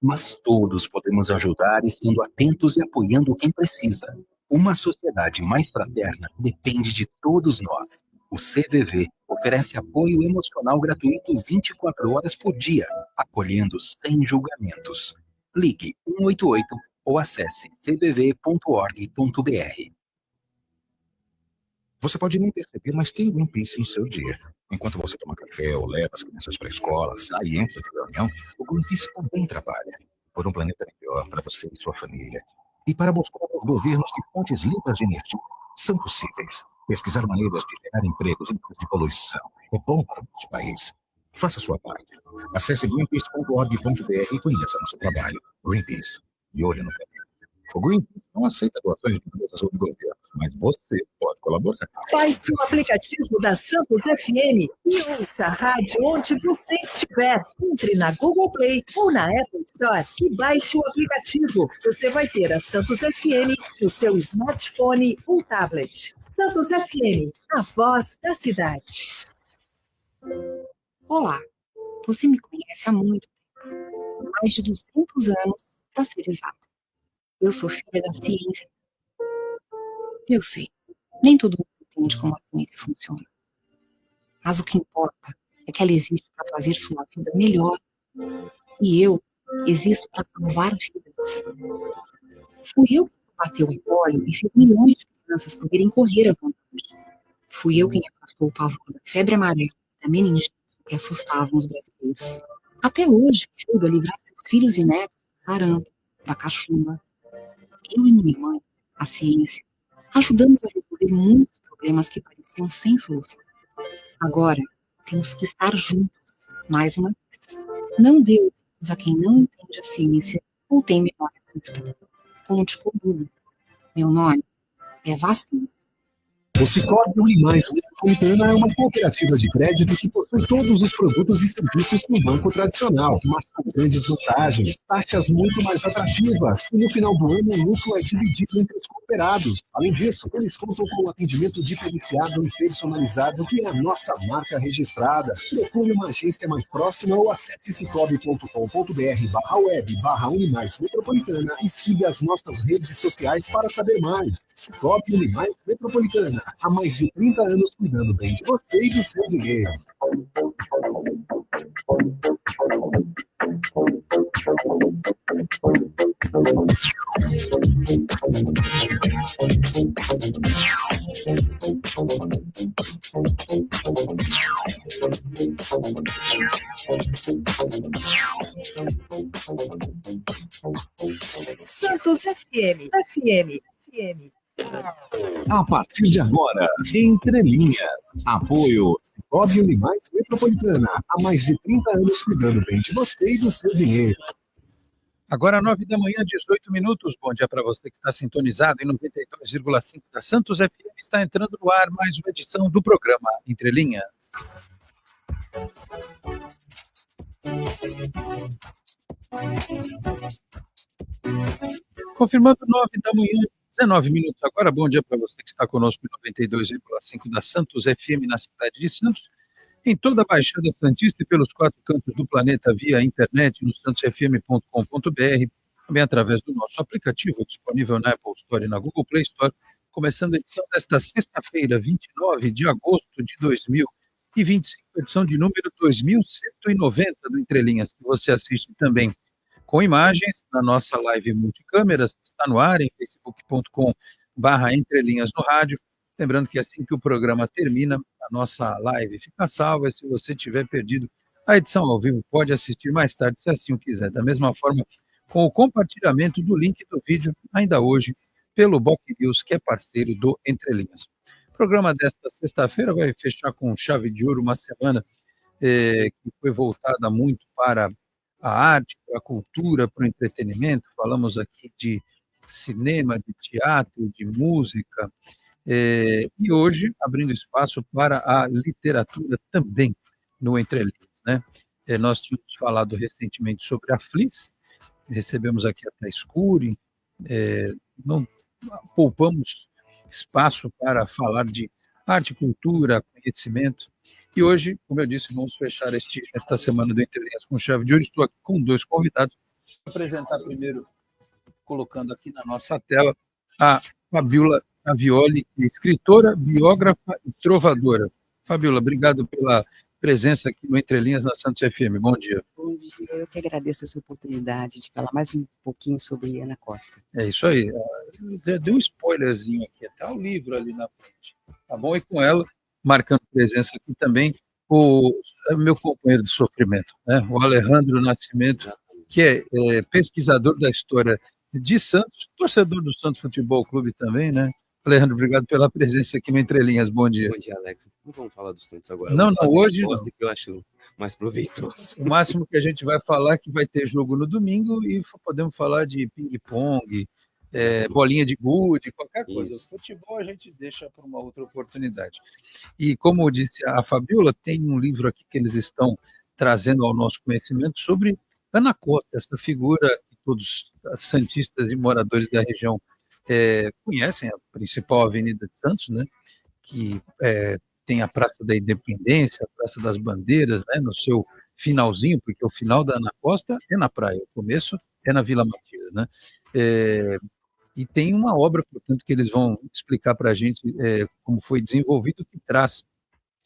Mas todos podemos ajudar estando atentos e apoiando quem precisa. Uma sociedade mais fraterna depende de todos nós. O CVV oferece apoio emocional gratuito 24 horas por dia, acolhendo sem julgamentos. Ligue 188 ou acesse cvv.org.br. Você pode nem perceber, mas tem Greenpeace no seu dia. Enquanto você toma café ou leva as crianças para a escola, sai e entra de reunião, o Greenpeace também trabalha por um planeta melhor para você e sua família. E para mostrar aos governos que fontes limpas de energia são possíveis. Pesquisar maneiras de gerar empregos livres de poluição é bom para o nosso país. Faça a sua parte. Acesse greenpeace.org.br e conheça nosso trabalho. Greenpeace, de olho no planeta. O Greenpeace não aceita doações de empresas ou de governos, mas você pode colaborar. Baixe o aplicativo da Santos FM e ouça a rádio onde você estiver. Entre na Google Play ou na Apple Store e baixe o aplicativo. Você vai ter a Santos FM no seu smartphone ou tablet. Santos FM, a voz da cidade. Olá, você me conhece há muito tempo, mais de 200 anos, para ser exato. Eu sou filha da ciência. Eu sei, nem todo mundo entende como a ciência funciona. Mas o que importa é que ela existe para fazer sua vida melhor. E eu existo para salvar vidas. Fui eu que bateu o pólio e fez milhões de crianças poderem correr à vontade. Fui eu quem afastou o pavor da febre amarela e da meningite que assustavam os brasileiros. Até hoje, ajudo a livrar seus filhos e netos do sarampo, da cachumba. Eu e minha mãe, a ciência, ajudamos a resolver muitos problemas que pareciam sem solução. Agora, temos que estar juntos, mais uma vez. Não dê ouvidos a quem não entende a ciência ou tem memória curta. Conte comigo. Meu nome é Vacina. O Sicoob Unimais Metropolitana é uma cooperativa de crédito que possui todos os produtos e serviços que um banco tradicional, mas com grandes vantagens, taxas muito mais atrativas. E no final do ano, o lucro é dividido entre os cooperados. Além disso, eles contam com um atendimento diferenciado e personalizado, que é a nossa marca registrada. Procure uma agência mais próxima ou acesse cicobi.com.br/web/Unimais Metropolitana e siga as nossas redes sociais para saber mais. Sicoob Unimais Metropolitana. Há mais de 30 anos cuidando bem de você e do seu dinheiro. Santos FM. A partir de agora, Entre Linhas. Apoio Sicoob Unimais Metropolitana. Há mais de 30 anos cuidando bem de você e do seu dinheiro. Agora, 9 da manhã, 18 minutos. Bom dia para você que está sintonizado em 92,5 da Santos FM. Está entrando no ar mais uma edição do programa Entre Linhas. Confirmando 9 da manhã, 19 minutos agora. Bom dia para você que está conosco em 92,5 da Santos FM na cidade de Santos, em toda a Baixada Santista e pelos 4 cantos do planeta via internet no santosfm.com.br, também através do nosso aplicativo disponível na Apple Store e na Google Play Store, começando a edição desta sexta-feira, 29 de agosto de 2025, edição de número 2190 do Entre Linhas, que você assiste também com imagens na nossa live multicâmeras, que está no ar em facebook.com/entrelinhas no rádio. Lembrando que assim que o programa termina, a nossa live fica salva, e se você tiver perdido a edição ao vivo, pode assistir mais tarde, se assim o quiser. Da mesma forma, com o compartilhamento do link do vídeo, ainda hoje, pelo Boc News, que é parceiro do Entre Linhas. O programa desta sexta-feira vai fechar com chave de ouro uma semana que foi voltada muito para a arte, para a cultura, para o entretenimento. Falamos aqui de cinema, de teatro, de música, e hoje abrindo espaço para a literatura também no Entre Linhas, né? Nós tínhamos falado recentemente sobre a Flis, recebemos aqui a Thais Cury, não poupamos espaço para falar de arte, cultura, conhecimento. E hoje, como eu disse, vamos fechar esta semana do Entre Linhas com chave de ouro. Estou aqui com 2 convidados. Vou apresentar primeiro, colocando aqui na nossa tela, a Fabiola Savioli, que é escritora, biógrafa e trovadora. Fabiola, obrigado pela presença aqui no Entre Linhas na Santos FM. Bom dia. Bom dia, eu que agradeço essa oportunidade de falar mais um pouquinho sobre Ana Costa. É isso aí. Deu um spoilerzinho aqui, até o livro ali na frente. Tá bom? E com ela, marcando presença aqui também, o meu companheiro de sofrimento, né? O Alejandro Nascimento, que é pesquisador da história de Santos, torcedor do Santos Futebol Clube também, né? Alejandro, obrigado pela presença aqui no Entre Linhas. Bom dia. Bom dia, Alex. Não vamos falar do Santos agora. Não, hoje não. Que eu acho mais proveitoso. O máximo que a gente vai falar é que vai ter jogo no domingo e podemos falar de ping-pong, bolinha de gude, qualquer coisa. Isso. O futebol a gente deixa para uma outra oportunidade. E como disse a Fabiola, tem um livro aqui que eles estão trazendo ao nosso conhecimento sobre Ana Costa, essa figura que todos os santistas e moradores da região conhecem, a principal avenida de Santos, né? Que tem a Praça da Independência, a Praça das Bandeiras, né? No seu finalzinho, porque o final da Ana Costa é na praia, o começo é na Vila Matias, né? E tem uma obra, portanto, que eles vão explicar para a gente como foi desenvolvido, que traz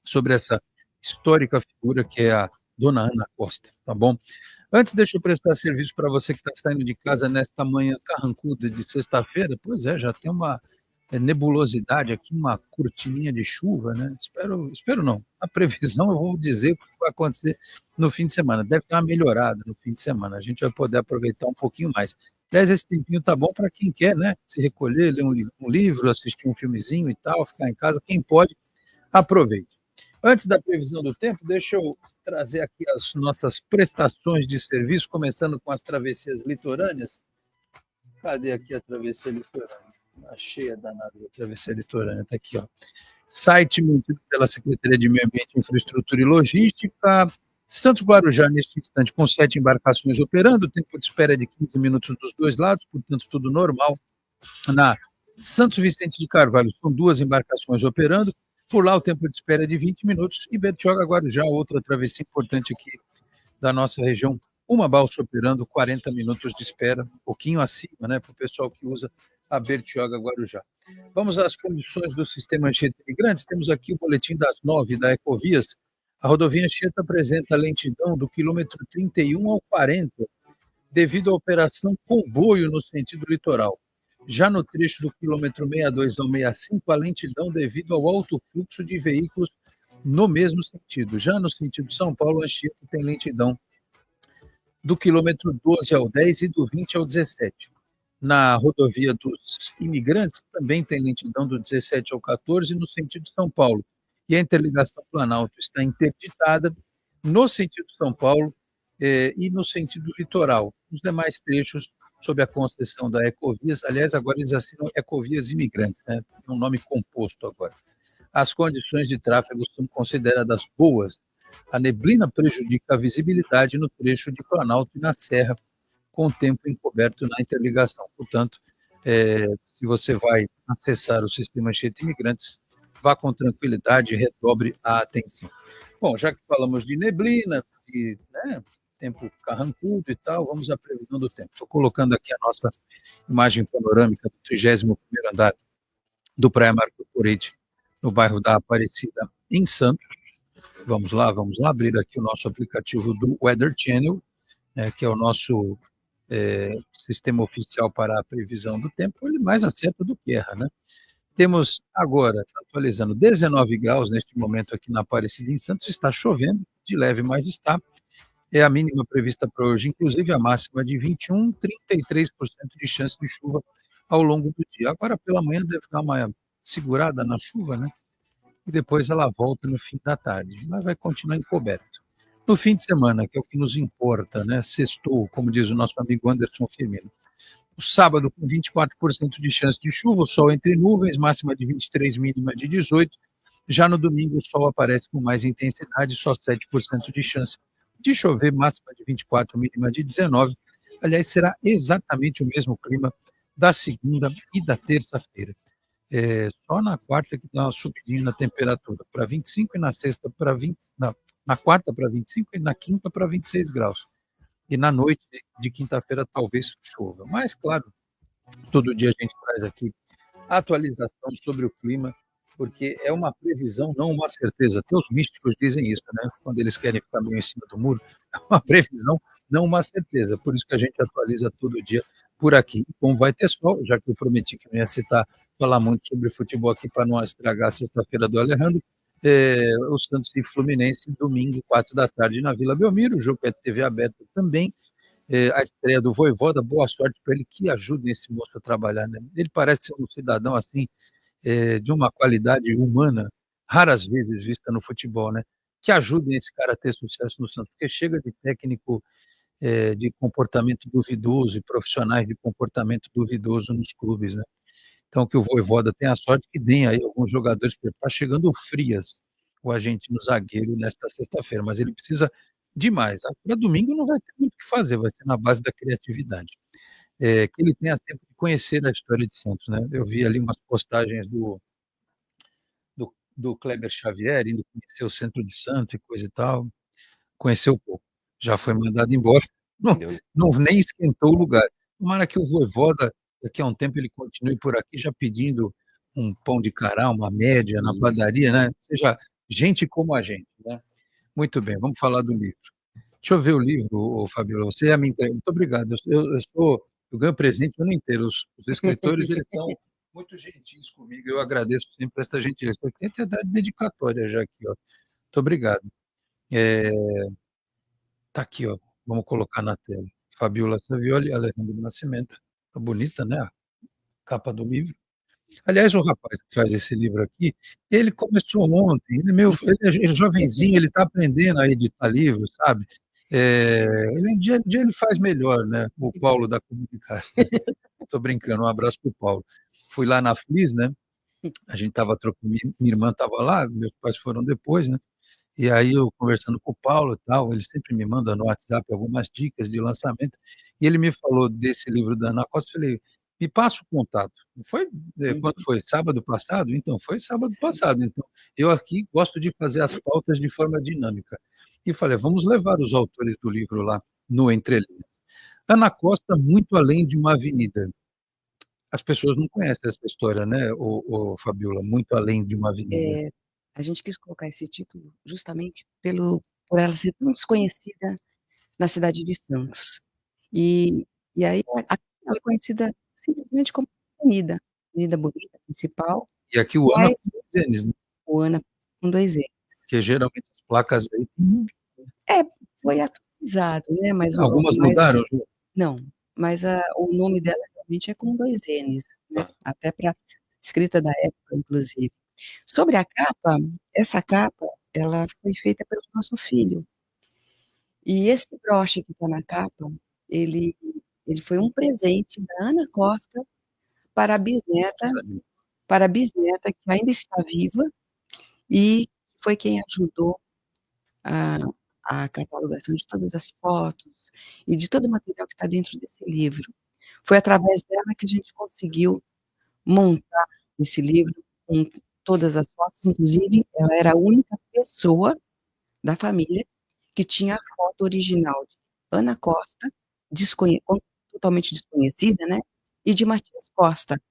sobre essa histórica figura que é a Dona Ana Costa, tá bom? Antes, deixa eu prestar serviço para você que está saindo de casa nesta manhã carrancuda de sexta-feira. Pois é, já tem uma nebulosidade aqui, uma cortininha de chuva, né? Espero não. A previsão eu vou dizer o que vai acontecer no fim de semana. Deve ter uma melhorada no fim de semana. A gente vai poder aproveitar um pouquinho mais. Aliás, esse tempinho tá bom para quem quer, né? Se recolher, ler um livro, assistir um filmezinho e tal, ficar em casa. Quem pode, aproveite. Antes da previsão do tempo, deixa eu trazer aqui as nossas prestações de serviço, começando com as travessias litorâneas. Cadê aqui a travessia litorânea? Achei a danada da travessia litorânea, está aqui, ó. Site mantido pela Secretaria de Meio Ambiente, Infraestrutura e Logística. Santos Guarujá, neste instante, com 7 embarcações operando, o tempo de espera é de 15 minutos dos dois lados, portanto, tudo normal. Na Santos Vicente de Carvalho, são 2 embarcações operando. Por lá, o tempo de espera é de 20 minutos. E Bertioga Guarujá, outra travessia importante aqui da nossa região. Uma balsa operando, 40 minutos de espera, um pouquinho acima, né, para o pessoal que usa a Bertioga Guarujá. Vamos às condições do sistema Anchieta Imigrantes. Temos aqui o boletim das 9 da Ecovias. A rodovia Anchieta apresenta lentidão do quilômetro 31 ao 40, devido à operação comboio no sentido litoral. Já no trecho do quilômetro 62 ao 65, a lentidão devido ao alto fluxo de veículos no mesmo sentido. Já no sentido São Paulo, Anchieta tem lentidão do quilômetro 12 ao 10 e do 20 ao 17. Na rodovia dos Imigrantes, também tem lentidão do 17 ao 14 no sentido São Paulo. E a interligação Planalto está interditada no sentido São Paulo e no sentido litoral. Os demais trechos sob a concessão da Ecovias, aliás, agora eles assinam Ecovias Imigrantes, né? É um nome composto agora. As condições de tráfego são consideradas boas. A neblina prejudica a visibilidade no trecho de Planalto e na Serra, com o tempo encoberto na interligação. Portanto, se você vai acessar o sistema Anchieta Imigrantes, vá com tranquilidade e redobre a atenção. Bom, já que falamos de neblina, e tempo carrancudo e tal, vamos à previsão do tempo. Estou colocando aqui a nossa imagem panorâmica do 31º andar do Praia Mar Corporate, no bairro da Aparecida, em Santos. Vamos lá abrir aqui o nosso aplicativo do Weather Channel, que é o nosso sistema oficial para a previsão do tempo. Ele mais acerta do que erra, né? Temos agora, atualizando, 19 graus neste momento aqui na Aparecida, em Santos. Está chovendo, de leve, mas está. É a mínima prevista para hoje, inclusive a máxima de 21, 33% de chance de chuva ao longo do dia. Agora, pela manhã, deve dar uma segurada na chuva, né? E depois ela volta no fim da tarde, mas vai continuar encoberto. No fim de semana, que é o que nos importa, né? Sextou, como diz o nosso amigo Anderson Firmino. O sábado, com 24% de chance de chuva, o sol entre nuvens, máxima de 23, mínima de 18. Já no domingo, o sol aparece com mais intensidade, só 7% de chance de chover, máxima de 24, mínima de 19. Aliás, será exatamente o mesmo clima da segunda e da terça-feira. Só na quarta que dá uma subidinha na temperatura, para 25 e na sexta para 20, na quarta para 25 e na quinta para 26 graus. E na noite de quinta-feira talvez chova. Mas, claro, todo dia a gente traz aqui atualização sobre o clima, porque é uma previsão, não uma certeza. Até os místicos dizem isso, né? Quando eles querem ficar meio em cima do muro, é uma previsão, não uma certeza. Por isso que a gente atualiza todo dia por aqui. Como vai ter sol, já que eu prometi que não ia falar muito sobre futebol aqui para não estragar a sexta-feira do Alejandro, o Santos e Fluminense, domingo, 4 da tarde, na Vila Belmiro. O jogo é TV aberta também. A estreia do Vojvoda, boa sorte para ele, que ajude esse moço a trabalhar, né? Ele parece ser um cidadão assim, de uma qualidade humana, raras vezes vista no futebol, né? Que ajudem esse cara a ter sucesso no Santos, porque chega de técnico de comportamento duvidoso e profissionais de comportamento duvidoso nos clubes, né? Então, que o Vojvoda tenha a sorte que deem aí alguns jogadores, porque está chegando o Frias, o argentino zagueiro, nesta sexta-feira, mas ele precisa demais. Para domingo não vai ter muito o que fazer, vai ser na base da criatividade. Que ele tenha tempo de conhecer a história de Santos, né? Eu vi ali umas postagens do Kleber Xavier, indo conhecer o centro de Santos e coisa e tal, conheceu pouco. Já foi mandado embora, não nem esquentou o lugar. Tomara que o Vojvoda, daqui a um tempo, ele continue por aqui já pedindo um pão de cará, uma média na padaria, né? Seja gente como a gente, né? Muito bem, vamos falar do livro. Deixa eu ver o livro, Fabiola, você ia me entregar. Muito obrigado. Eu ganho presente o ano inteiro. Os escritores, eles são muito gentis comigo. Eu agradeço sempre essa gentileza. Tem até dado dedicatória já aqui, ó. Muito obrigado. Tá aqui, ó. Vamos colocar na tela. Fabiola Savioli, Alejandro Nascimento. Tá bonita, né? A capa do livro. Aliás, o rapaz que faz esse livro aqui, ele começou ontem, ele é jovenzinho, ele está aprendendo a editar livros, sabe? Um dia ele faz melhor, né? O Paulo da Comunicar. Estou brincando, um abraço para o Paulo. Fui lá na Flis, né? A gente estava trocando, minha irmã estava lá, meus pais foram depois, né? E aí eu conversando com o Paulo e tal, ele sempre me manda no WhatsApp algumas dicas de lançamento, e ele me falou desse livro da Ana Costa, eu falei, me passa o contato. Foi, quando foi? Sábado passado? Então, foi sábado passado. Então, eu aqui gosto de fazer as pautas de forma dinâmica. E falei, vamos levar os autores do livro lá no Entre Linhas. Ana Costa, muito além de uma avenida. As pessoas não conhecem essa história, né, Fabiola? Muito além de uma avenida. A gente quis colocar esse título justamente por ela ser tão desconhecida na cidade de Santos. E aí ela é conhecida simplesmente como Avenida Bonita, principal. E aqui o Ana com 2 N's, né? O Ana com 2 N's. Porque geralmente as placas aí... Foi atualizado, né? Mas algumas mudaram? Não, mas o nome dela realmente é com 2 N's, né? Até para escrita da época, inclusive. Sobre a capa, essa capa, ela foi feita pelo nosso filho. E esse broche que está na capa, ele foi um presente da Ana Costa para a bisneta que ainda está viva e foi quem ajudou a catalogação de todas as fotos e de todo o material que está dentro desse livro. Foi através dela que a gente conseguiu montar esse livro com todas as fotos, inclusive ela era a única pessoa da família que tinha a foto original de Ana Costa, totalmente desconhecida, né? E de Matias Costa.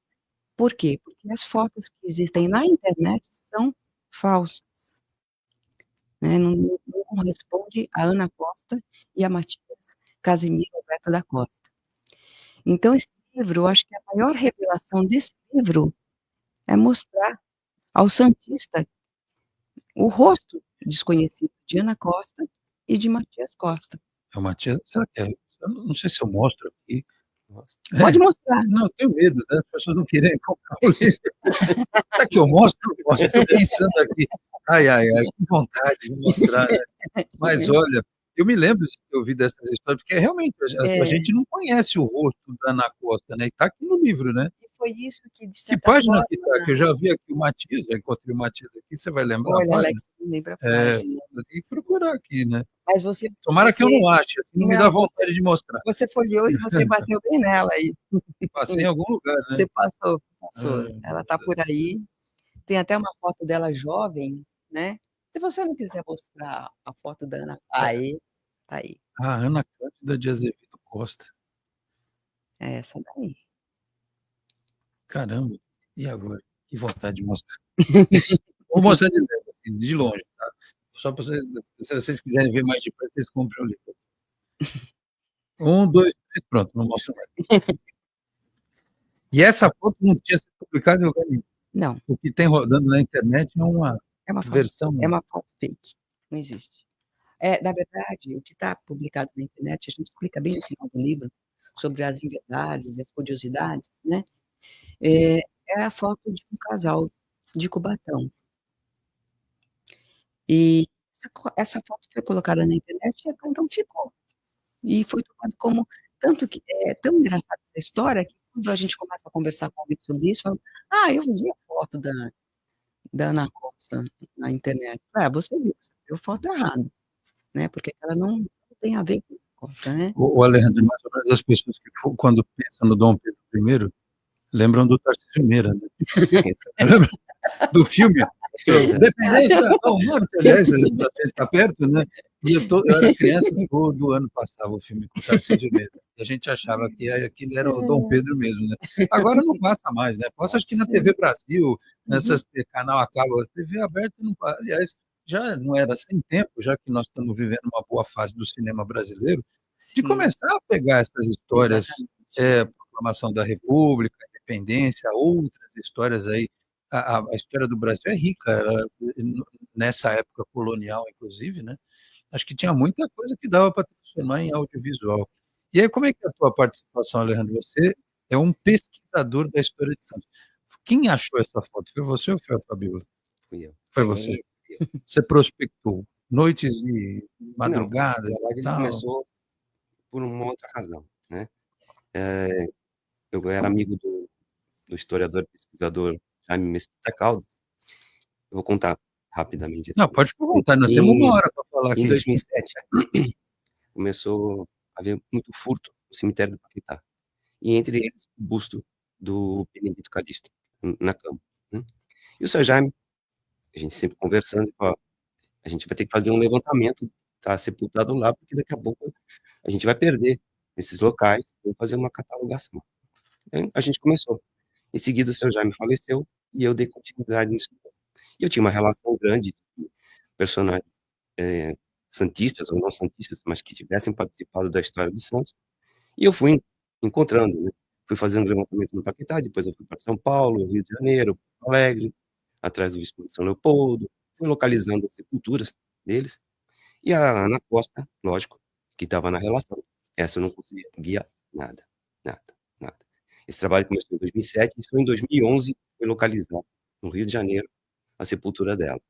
Por quê? Porque as fotos que existem na internet são falsas. Né? Não corresponde a Ana Costa e a Matias Casimiro Alberto da Costa. Então, esse livro, eu acho que a maior revelação desse livro é mostrar ao santista o rosto desconhecido de Ana Costa e de Matias Costa. O Matias, será que eu não sei se eu mostro aqui. Pode mostrar. Não, eu tenho medo, né? As pessoas não querem comprar o livro. Será que eu mostro? Estou pensando aqui. Ai, que vontade de mostrar, né? Mas olha, eu me lembro de ter ouvido essas histórias, porque realmente a gente não conhece o rosto da Ana Costa, né? E está aqui no livro, né? foi isso que, de Que certa página que tá? forma... Que eu já vi aqui o Matias, já encontrei o Matias aqui, você vai lembrar a Olha, página? Alex, não lembro a É, página. eu tenho que procurar aqui, né? Mas você, Tomara que eu você, não ache, assim não me dá não, vontade de mostrar. você folheou e você bateu bem nela aí. Passei em algum lugar, né? Você passou. Ah, Ela tá por aí. Tem até uma foto dela jovem, né? Se você não quiser mostrar a foto da Ana, aí, tá aí. Ah, Ana Cândida de Azevedo Costa. É essa daí. Caramba, e agora? Que vontade de mostrar. Vou mostrar de perto, assim, de longe, tá? Só para vocês, se vocês quiserem ver mais de perto, vocês comprem o livro. 1, 2, 3, pronto, não mostro mais. E essa foto não tinha sido publicada em lugar nenhum. Não, O que tem rodando na internet é uma é uma foto, versão. é uma foto fake. Não existe. Na verdade, o que está publicado na internet, a gente explica bem no final do livro sobre as inverdades e as curiosidades, né? É a foto de um casal de Cubatão. E essa foto foi colocada na internet e então ficou. E foi tomado como... Tanto que é tão engraçada essa história que quando a gente começa a conversar com alguém sobre isso, fala, eu vi a foto da Ana Costa na internet. Você viu foto errada, né? Porque ela não tem a ver com a Ana Costa, né? O Alejandro, mais ou menos as pessoas que quando pensam no Dom Pedro I, lembram do Tarcísio Meira, né? Lembra do filme? Independência ao norte, aliás, está perto, né? E eu era criança, todo ano passava o filme com o Tarcísio Meira. E a gente achava que aquele era o Dom Pedro mesmo, né? Agora não passa mais, né? Passa acho que na TV Brasil, nessas canal a cabo, TV aberta não passa. Aliás, já não era sem tempo, já que nós estamos vivendo uma boa fase do cinema brasileiro, de começar a pegar essas histórias, proclamação da República, independência, outras histórias aí. A história do Brasil é rica, nessa época colonial, inclusive, né? Acho que tinha muita coisa que dava para transformar em audiovisual. E aí, como é que é a tua participação, Alejandro? Você é um pesquisador da história de Santos. Quem achou essa foto? Foi você ou foi a Fabíola? Fui eu. Foi você. Você prospectou noites e Não, madrugadas esse trabalho e ele tal? começou por uma outra razão, né? Eu era amigo do historiador e pesquisador Jaime Mesquita Caldas. Eu vou contar rapidamente Não, assim. pode perguntar, nós temos uma hora para falar Em aqui. 2007, começou a haver muito furto no cemitério do Paquetá. E entre eles, o busto do Benedito Calixto, na cama, né? E o seu Jaime, a gente sempre conversando, ele falou, a gente vai ter que fazer um levantamento, tá sepultado lá, porque daqui a pouco a gente vai perder esses locais, vamos fazer uma catalogação. Aí a gente começou. Em seguida, o seu Jaime faleceu e eu dei continuidade nisso. E eu tinha uma relação grande de personagens santistas ou não santistas, mas que tivessem participado da história de Santos. E eu fui encontrando, né? Fui fazendo levantamento no Paquetá, depois eu fui para São Paulo, Rio de Janeiro, Porto Alegre, atrás do Visconde de São Leopoldo, fui localizando as sepulturas deles. E a Ana Costa, lógico, que estava na relação. Essa eu não conseguia nada, nada, nada. Esse trabalho começou em 2007 e só em 2011 foi localizar, no Rio de Janeiro, a sepultura dela.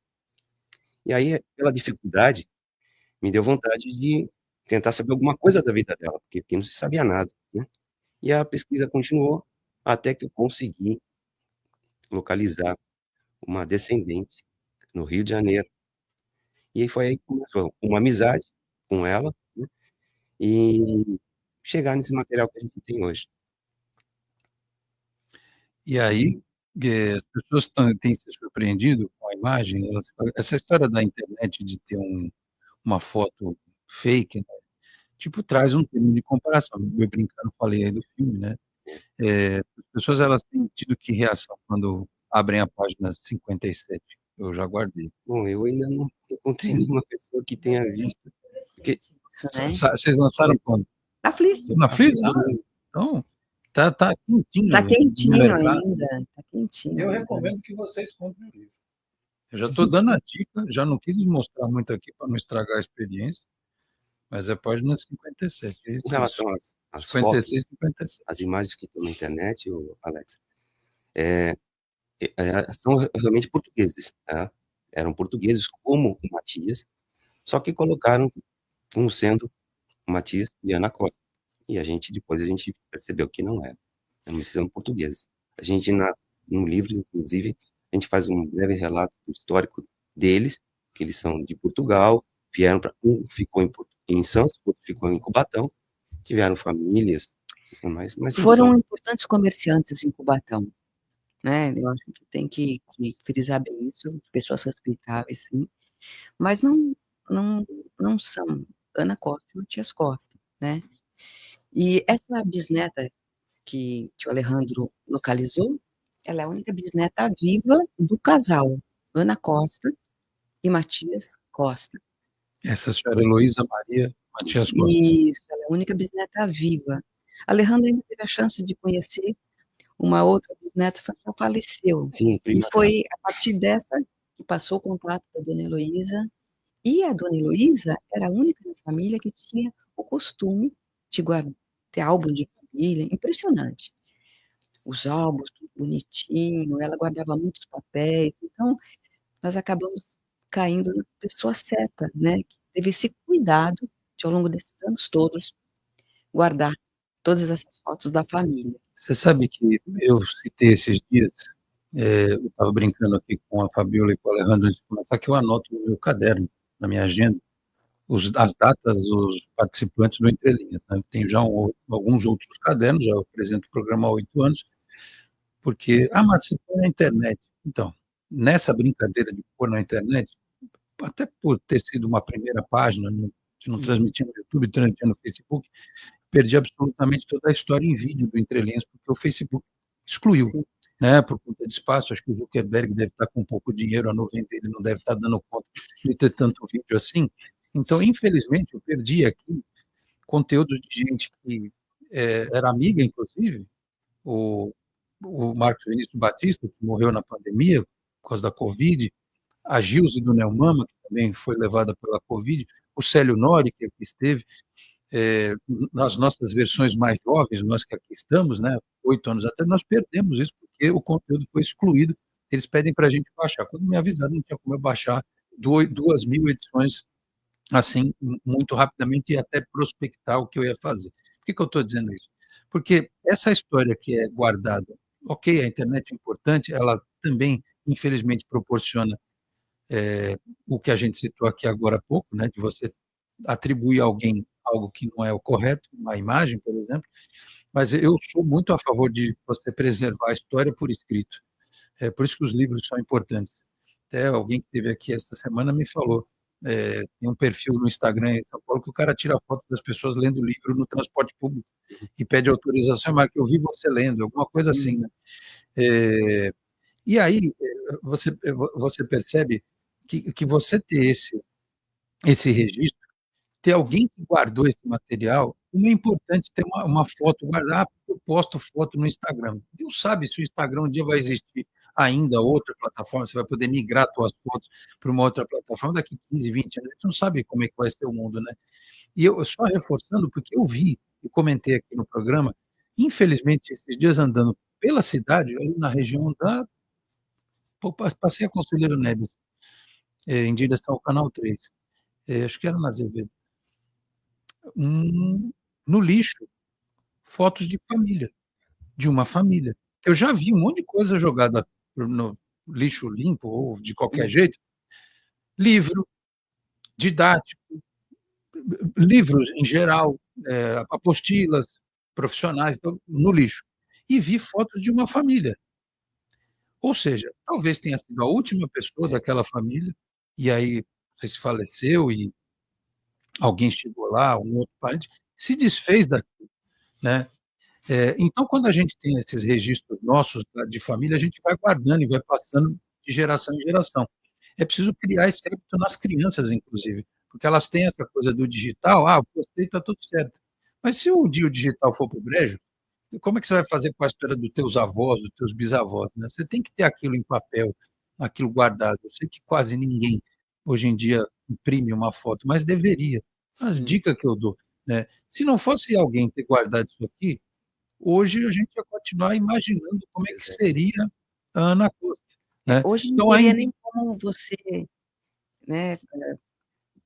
E aí, pela dificuldade, me deu vontade de tentar saber alguma coisa da vida dela, porque não se sabia nada, né? E a pesquisa continuou até que eu consegui localizar uma descendente no Rio de Janeiro. E aí foi aí que começou uma amizade com ela, né? E chegar nesse material que a gente tem hoje. E aí, as pessoas têm se surpreendido com a imagem. Essa história da internet de ter uma foto fake, né? Tipo, traz um termo de comparação. Eu brincando, falei aí do filme, né? As pessoas elas têm tido que reação quando abrem a página 57. Eu já guardei. Bom, eu ainda não encontrei nenhuma pessoa que tenha visto. Porque Vocês lançaram quando? Na Fliss. Na Fliss? Então, tá quentinho. Tá quentinho no mercado. ainda. Tá quentinho. Eu recomendo que vocês comprem o livro. Eu já estou dando a dica, já não quis mostrar muito aqui para não estragar a experiência, mas é a página 57. É isso. Com relação às 56, fotos, 57. as imagens que estão na internet, Alex, são realmente portugueses, tá? Eram portugueses como o Matias, só que colocaram como sendo o Matias e Ana Costa. E depois a gente percebeu que não era. Eles são portugueses. A gente, no livro, inclusive, a gente faz um breve relato do histórico deles, que eles são de Portugal, vieram para um ficou em Santos, outro ficou em Cubatão, tiveram famílias, e tudo mais, mas não Foram são. importantes comerciantes em Cubatão, né? Eu acho que tem que frisar bem isso, pessoas respeitáveis, sim, mas não, não são Ana Costa e Matias Costa, né? E essa bisneta que o Alejandro localizou, ela é a única bisneta viva do casal Ana Costa e Matias Costa. Essa senhora Heloísa Maria Matias Costa. Isso, ela é a única bisneta viva. Alejandro ainda teve a chance de conhecer uma outra bisneta, que já faleceu. Sim, E prima foi a partir dessa que passou o contato da dona Heloísa. E a dona Heloísa era a única da família que tinha o costume de ter álbum de família, impressionante. Os álbuns, tudo bonitinho, ela guardava muitos papéis. Então, nós acabamos caindo na pessoa certa, né? Que teve esse cuidado de, ao longo desses anos todos, guardar todas essas fotos da família. Você sabe que eu citei esses dias, eu estava brincando aqui com a Fabiola e com o Alejandro antes de começar, que eu anoto no meu caderno, na minha agenda, as datas, os participantes do Entre Linhas. Né? Tenho já alguns outros cadernos, já apresento o programa há 8 anos, porque, mas você põe na internet. Então, nessa brincadeira de pôr na internet, até por ter sido uma primeira página, não transmitia no YouTube, transmitia no Facebook, perdi absolutamente toda a história em vídeo do Entre Linhas, porque o Facebook excluiu, Sim. né, por conta de espaço. Acho que o Zuckerberg deve estar com pouco dinheiro, a nuvem dele não deve estar dando conta de ter tanto vídeo assim. Então, infelizmente, eu perdi aqui conteúdo de gente que era amiga, inclusive, o, o Marcos Vinícius Batista, que morreu na pandemia por causa da Covid, a Gilze do Neumama, que também foi levada pela Covid, o Célio Nori, que aqui esteve, nas nossas versões mais jovens, nós que aqui estamos, né, 8 anos atrás, nós perdemos isso porque o conteúdo foi excluído. Eles pedem para a gente baixar. Quando me avisaram, não tinha como eu baixar 2.000 edições assim, muito rapidamente e até prospectar o que eu ia fazer. Por que eu estou dizendo isso? Porque essa história que é guardada, ok, a internet é importante, ela também, infelizmente, proporciona o que a gente citou aqui agora há pouco, né, de você atribuir a alguém algo que não é o correto, uma imagem, por exemplo, mas eu sou muito a favor de você preservar a história por escrito. É por isso que os livros são importantes. Até alguém que esteve aqui esta semana me falou, tem um perfil no Instagram em São Paulo que o cara tira foto das pessoas lendo o livro no transporte público e pede autorização, mas que eu vi você lendo, alguma coisa assim, né? E aí você percebe que você ter esse registro, ter alguém que guardou esse material, como é importante ter uma foto guardada. Eu posto foto no Instagram. Deus sabe se o Instagram um dia vai existir ainda outra plataforma, você vai poder migrar suas fotos para uma outra plataforma daqui 15, 20 anos. A gente não sabe como é que vai ser o mundo, né? E eu só reforçando, porque eu vi e comentei aqui no programa, infelizmente, esses dias andando pela cidade, ali na região passei a Conselheiro Neves, em direção ao Canal 3, acho que era na Azevedo, no lixo, fotos de família, de uma família. Eu já vi um monte de coisa jogada no lixo limpo ou de qualquer jeito, livro didático, livros em geral, apostilas profissionais, então, no lixo. E vi fotos de uma família. Ou seja, talvez tenha sido a última pessoa daquela família, e aí não sei se faleceu e alguém chegou lá, um outro parente, se desfez daquilo, né? Então, quando a gente tem esses registros nossos de família, a gente vai guardando e vai passando de geração em geração. É preciso criar esse hábito nas crianças, inclusive, porque elas têm essa coisa do digital, postei, está tudo certo. Mas se um dia o digital for para o brejo, como é que você vai fazer com a história dos teus avós, dos teus bisavós? Né? Você tem que ter aquilo em papel, aquilo guardado. Eu sei que quase ninguém hoje em dia imprime uma foto, mas deveria. A dica que eu dou, né? Se não fosse alguém ter guardado isso aqui, hoje a gente ia continuar imaginando como é que seria a Ana Costa, né? Hoje não Então, teria ainda nem como você, né,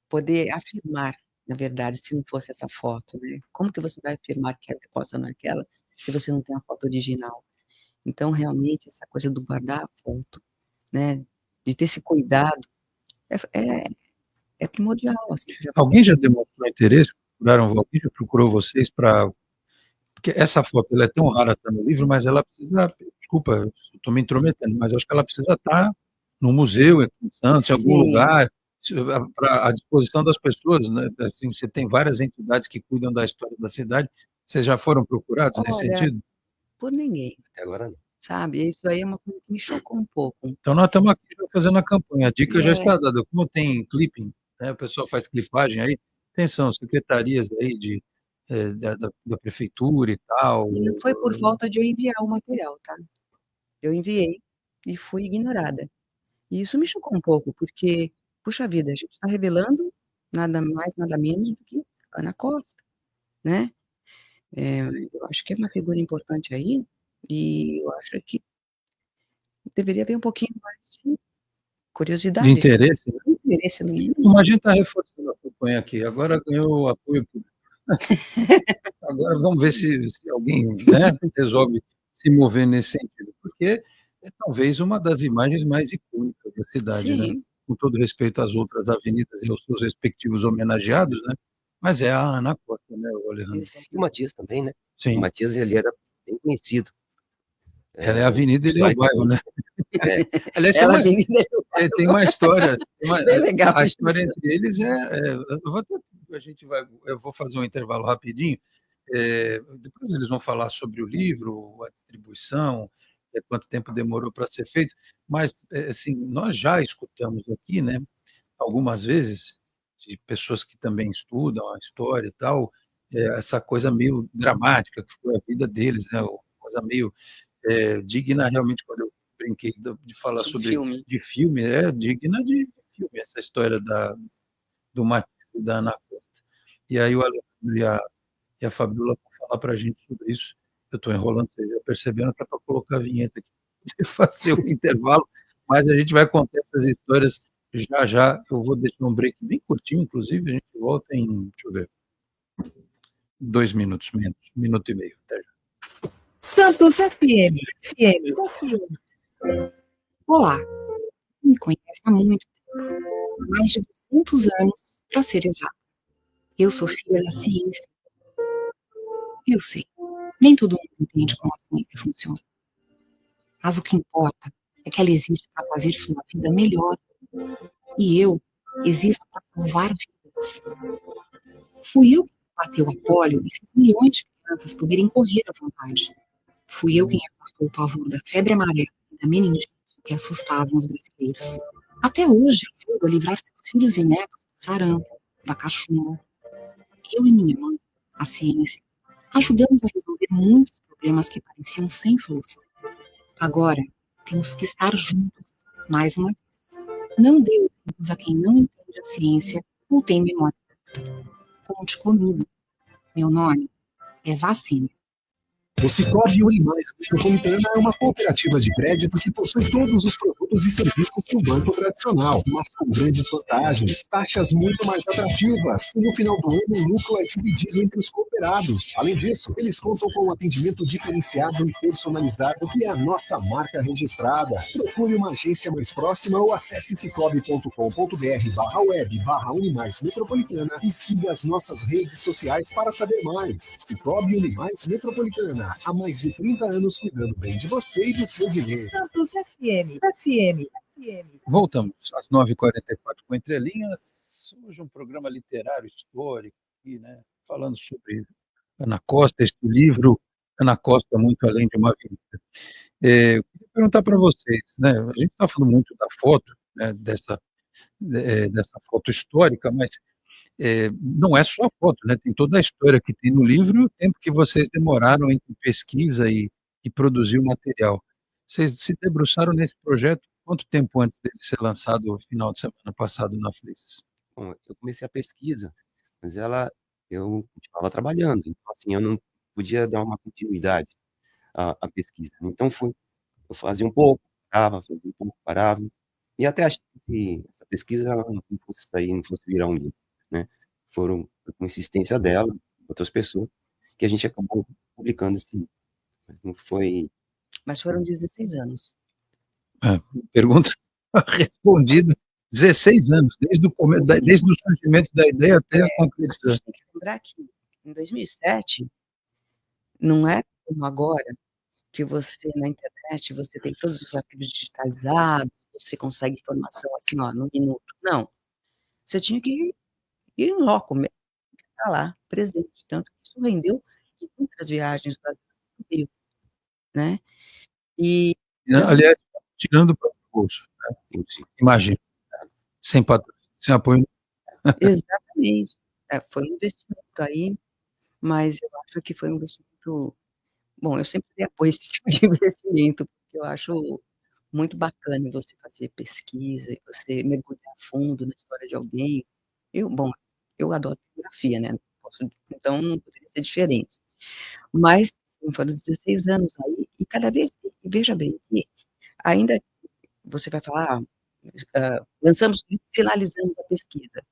poder afirmar, na verdade, se não fosse essa foto, né? Como que você vai afirmar que a Costa não é aquela, se você não tem a foto original? Então, realmente, essa coisa do guardar a foto, né, de ter esse cuidado, é primordial, assim, Alguém já demonstrou interesse? Alguém já procurou vocês para. Porque essa foto ela é tão rara, está no livro, mas ela precisa. Desculpa, estou me intrometendo, mas eu acho que ela precisa estar no museu, aqui em Santos, em algum Sim. lugar, à disposição das pessoas, né? Assim, você tem várias entidades que cuidam da história da cidade. Vocês já foram procurados nesse Olha, sentido? por ninguém, Até agora não. sabe? Isso aí é uma coisa que me chocou um pouco. Então nós estamos aqui já fazendo a campanha. A dica já É. está dada. Como tem clipping, né, o pessoal faz clipagem aí, atenção, secretarias aí da prefeitura e tal. E não foi por falta de eu enviar o material, tá? Eu enviei e fui ignorada. E isso me chocou um pouco, porque, puxa vida, a gente está revelando nada mais, nada menos do que Ana Costa, né? Eu acho que é uma figura importante aí, e eu acho que deveria haver um pouquinho mais de curiosidade, De interesse, né? interesse no mínimo. Mas a gente está reforçando a campanha aqui. Agora ganhou apoio público. Agora vamos ver se alguém, né, resolve se mover nesse sentido, porque é talvez uma das imagens mais icônicas da cidade, né? Sim, Com todo respeito às outras avenidas e aos seus respectivos homenageados, né? Mas é a Ana Costa, né, o Alejandro? exato. E o Matias também, né? O Sim, Matias, ele era bem conhecido. ela é a avenida e ele é o bairro, né? É, Aliás, Ela avenida tem uma história, bem legal. a história entre eles eu vou fazer um intervalo rapidinho, depois eles vão falar sobre o livro, a distribuição, quanto tempo demorou para ser feito, mas assim, nós já escutamos aqui, né, algumas vezes, de pessoas que também estudam a história e tal, essa coisa meio dramática que foi a vida deles, né, uma coisa meio digna realmente, quando eu brinquei de falar De sobre filme. de filme, é digna de filme, essa história do Matias e da Ana Costa. E aí o Alejandro e a Fabiola vão falar para a gente sobre isso. Eu estou enrolando, vocês já perceberam que é para colocar a vinheta aqui, fazer o intervalo, mas a gente vai contar essas histórias já já. Eu vou deixar um break bem curtinho, inclusive, a gente volta em, deixa eu ver, 2 minutos menos, 1 minuto e meio. Até já. Santos FM. Olá, você me conhece há muito tempo, há mais de 200 anos, para ser exato. Eu sou filha da ciência. Eu sei, nem todo mundo entende como a ciência funciona. Mas o que importa é que ela existe para fazer sua vida melhor. E eu existo para salvar vidas. Fui eu que bateu a pólio e fiz milhões de crianças poderem correr à vontade. Fui eu quem afastou o pavor da febre amarela e da meningite que assustavam os brasileiros. Até hoje ajudo a livrar seus filhos e netos do sarampo, da cachumba. Eu e minha mãe, a ciência, ajudamos a resolver muitos problemas que pareciam sem solução. Agora, temos que estar juntos, mais uma vez. Não dê ouvidos a quem não entende a ciência ou tem memória curta. Conte comigo. Meu nome é Vacina. O Sicoob Unimais Metropolitana é uma cooperativa de crédito que possui todos os produtos e serviços que um banco tradicional, mas com grandes vantagens, taxas muito mais atrativas. E no final do ano, o lucro é dividido entre os cooperados. Além disso, eles contam com um atendimento diferenciado e personalizado, que é a nossa marca registrada. Procure uma agência mais próxima ou acesse cicobi.com.br/web/Unimais Metropolitana e siga as nossas redes sociais para saber mais. Sicoob Unimais Metropolitana. Há mais de 30 anos cuidando bem de você e do seu dinheiro. Santos FM. Voltamos às 9h44 com Entre Linhas. Hoje um programa literário histórico, aqui, né, falando sobre Ana Costa, este livro, Ana Costa, Muito Além de uma Avenida. Eu queria perguntar para vocês, né, a gente está falando muito da foto, né, dessa foto histórica, mas não é só a foto, né? Tem toda a história que tem no livro e o tempo que vocês demoraram entre pesquisa e produzir o material. Vocês se debruçaram nesse projeto quanto tempo antes dele ser lançado no final de semana passado na Flix? Bom, eu comecei a pesquisa, mas eu continuava trabalhando, então assim, eu não podia dar uma continuidade à pesquisa. Então eu fazia um pouco, parava, fazia um pouco, parava, e até achei que essa pesquisa não fosse sair, não fosse virar um livro, né? Foi com insistência dela, outras pessoas, que a gente acabou publicando esse livro. Mas não foi Mas foram 16 anos. Pergunta respondida. 16 anos, desde o surgimento da ideia até a concretização. A gente tem que lembrar que em 2007, não é como agora, que você, na internet, você tem todos os arquivos digitalizados, você consegue informação assim, ó, num minuto. Não. Você tinha que ir em loco mesmo, estar lá, presente. Tanto que isso rendeu muitas viagens para o Rio, né? E Aliás, tirando do próprio bolso, né? Imagina, sem patrocínio, sem apoio. exatamente. Foi um investimento aí, mas eu acho que foi um investimento. Bom, eu sempre apoio esse tipo de investimento, porque eu acho muito bacana você fazer pesquisa e você mergulhar a fundo na história de alguém. Bom, eu adoro biografia, né? Então não poderia ser diferente. Mas sim, foram 16 anos aí, e cada vez, veja bem, que ainda você vai falar, finalizamos a pesquisa.